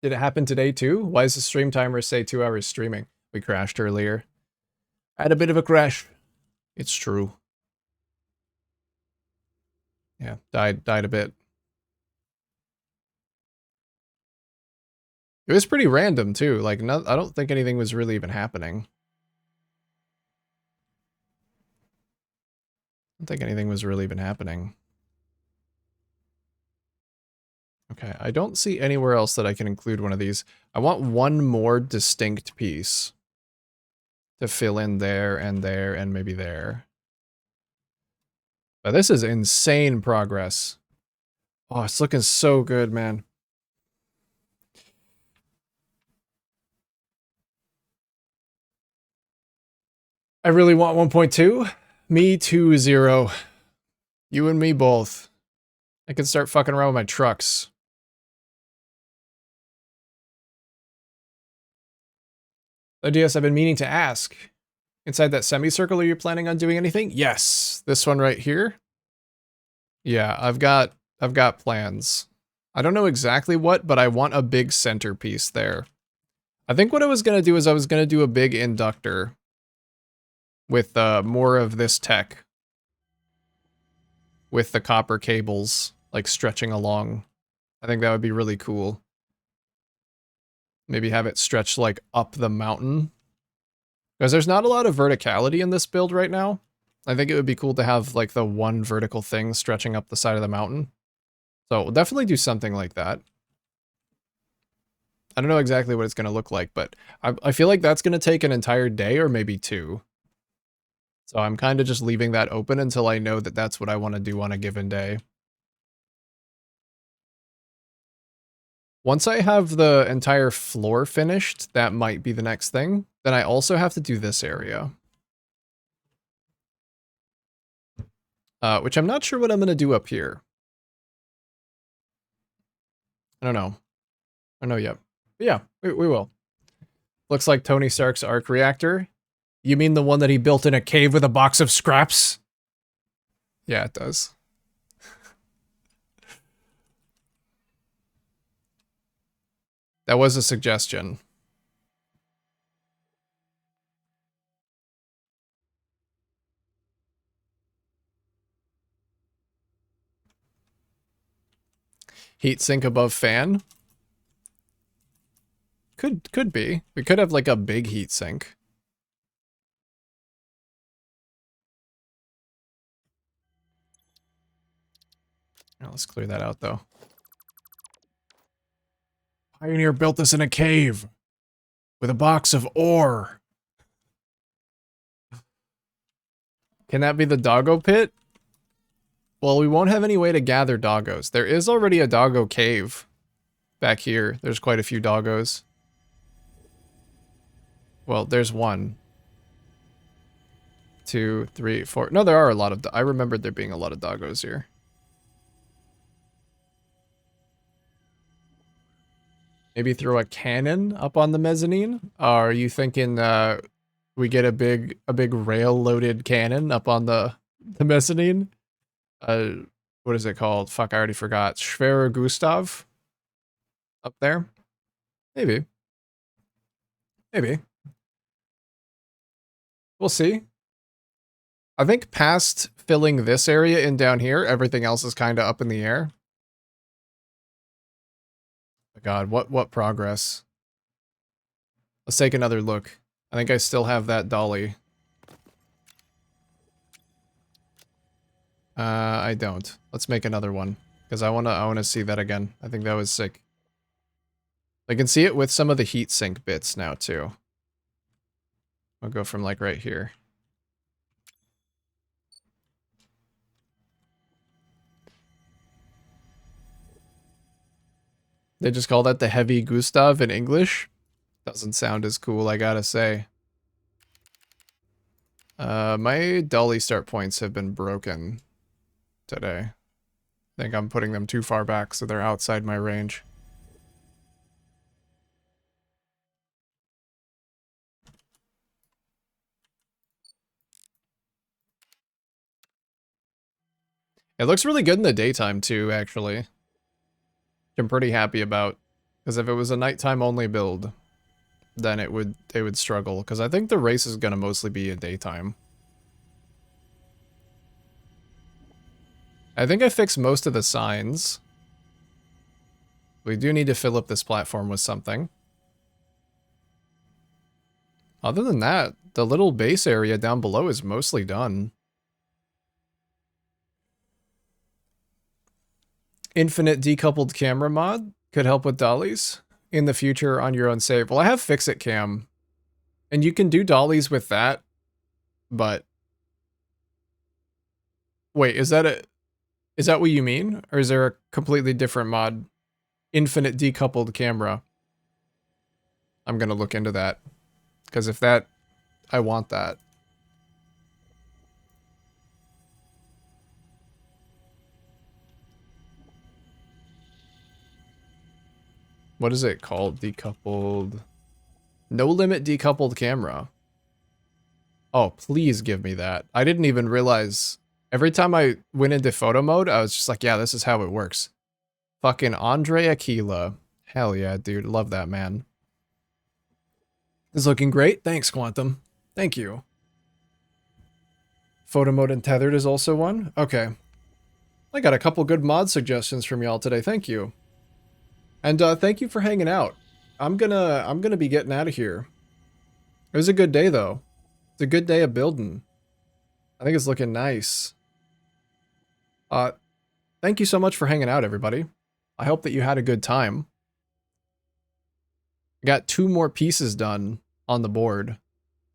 Did it happen today too? Why does the stream timer say 2 hours streaming? We crashed earlier. I had a bit of a crash. It's true. Yeah, died a bit. It was pretty random too. Like, I don't think anything was really even happening. I don't think anything was really even happening. Okay, I don't see anywhere else that I can include one of these. I want one more distinct piece to fill in there and maybe there. But this is insane progress. Oh, it's looking so good, man. I really want 1.2. Me too, Zero. You and me both. I can start fucking around with my trucks. ODS, I've been meaning to ask. Inside that semicircle, are you planning on doing anything? Yes. This one right here. Yeah, I've got plans. I don't know exactly what, but I want a big centerpiece there. I think what I was going to do is I was going to do a big inductor with more of this tech. With the copper cables, like, stretching along. I think that would be really cool. Maybe have it stretch, like, up the mountain. Because there's not a lot of verticality in this build right now. I think it would be cool to have, like, the one vertical thing stretching up the side of the mountain. So we'll definitely do something like that. I don't know exactly what it's going to look like, but I feel like that's going to take an entire day or maybe 2. So I'm kind of just leaving that open until I know that that's what I want to do on a given day. Once I have the entire floor finished, that might be the next thing. Then I also have to do this area. Which I'm not sure what I'm going to do up here. I don't know. I don't know yet. But yeah, we will. Looks like Tony Stark's arc reactor. You mean the one that he built in a cave with a box of scraps? Yeah, it does. That was a suggestion. Heat sink above fan? Could be. We could have like a big heat sink. Now let's clear that out though. Pioneer built this in a cave with a box of ore. Can that be the doggo pit? Well, we won't have any way to gather doggos. There is already a doggo cave back here. There's quite a few doggos. Well, there's 1, 2, 3, 4. No, there are a lot of... I remembered there being a lot of doggos here. Maybe throw a cannon up on the mezzanine? Or are you thinking we get a big rail loaded cannon up on the mezzanine? What is it called? Fuck, I already forgot. Schwerer Gustav? Up there? Maybe. Maybe. We'll see. I think past filling this area in down here, everything else is kind of up in the air. Oh God, what progress? Let's take another look. I think I still have that dolly. I don't. Let's make another one because I wanna see that again. I think that was sick. I can see it with some of the heat sink bits now too. I'll go from like right here. They just call that the heavy Gustav in English. Doesn't sound as cool, I gotta say. My dolly start points have been broken today. I think I'm putting them too far back, so they're outside my range. It looks really good in the daytime too, actually. I'm pretty happy about, because if it was a nighttime only build, then it would struggle, because I think the race is gonna mostly be in daytime. I think I fixed most of the signs. We do need to fill up this platform with something. Other than that, the little base area down below is mostly done. Infinite decoupled camera mod could help with dollies in the future on your own save. Well, I have Fix-It Cam, and you can do dollies with that, but wait, is that what you mean? Or is there a completely different mod? Infinite decoupled camera. I'm gonna look into that, because if that, I want that. What is it called? Decoupled. No limit decoupled camera. Oh, please give me that. I didn't even realize. Every time I went into photo mode, I was just like, yeah, this is how it works. Fucking Andre Aquila. Hell yeah, dude. Love that man. It's looking great. Thanks, Quantum. Thank you. Photo mode and tethered is also one? Okay. I got a couple good mod suggestions from y'all today. Thank you. And thank you for hanging out. I'm gonna be getting out of here. It was a good day though. It's a good day of building. I think it's looking nice. Thank you so much for hanging out, everybody. I hope that you had a good time. I got 2 more pieces done on the board.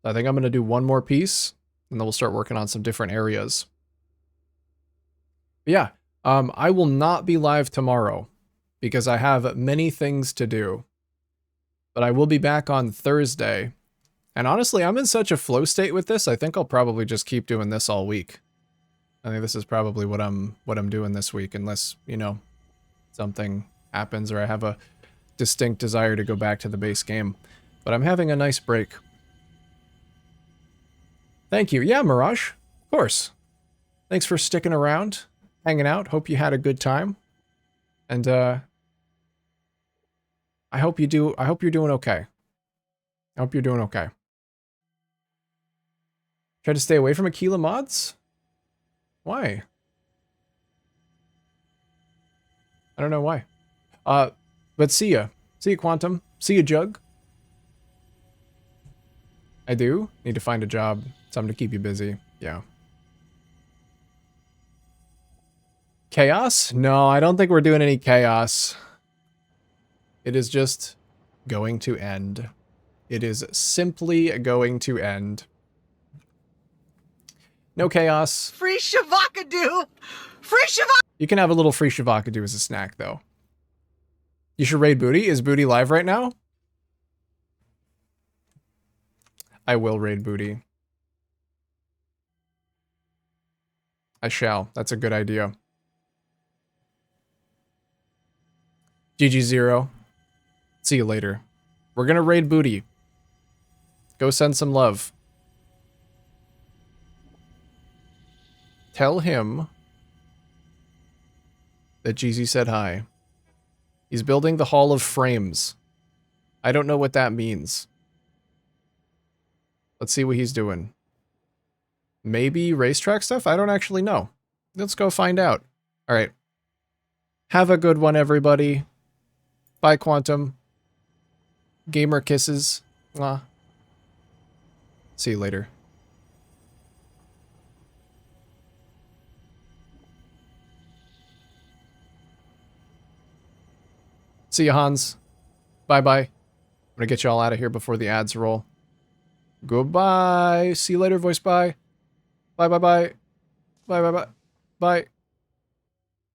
I think I'm gonna do 1 more piece, and then we'll start working on some different areas. But yeah, I will not be live tomorrow because I have many things to do. But I will be back on Thursday. And honestly, I'm in such a flow state with this, I think I'll probably just keep doing this all week. I think this is probably what I'm doing this week, unless, you know, something happens or I have a distinct desire to go back to the base game. But I'm having a nice break. Thank you. Yeah, Mirage. Of course. Thanks for sticking around, hanging out. Hope you had a good time. And I hope you're doing okay. I hope you're doing okay. Try to stay away from Aquila mods? Why? I don't know why. But see ya. See ya, Quantum. See ya, Jug. I do need to find a job. Something to keep you busy. Yeah. Chaos? No, I don't think we're doing any chaos. It is just going to end. It is simply going to end. No chaos. Free Shavakadu! Free Shavakadu! You can have a little free Shavakadu as a snack, though. You should raid Booty. Is Booty live right now? I will raid Booty. I shall. That's a good idea. GG0. See you later. We're gonna raid Booty. Go send some love. Tell him that Jeezy said hi. He's building the Hall of Frames. I don't know what that means. Let's see what he's doing. Maybe racetrack stuff? I don't actually know. Let's go find out. All right. Have a good one, everybody. Bye, Quantum. Gamer kisses. Mwah. See you later. See you, Hans. Bye-bye. I'm gonna get you all out of here before the ads roll. Goodbye. See you later, voice. Bye. Bye, bye, bye. Bye, bye, bye. Bye.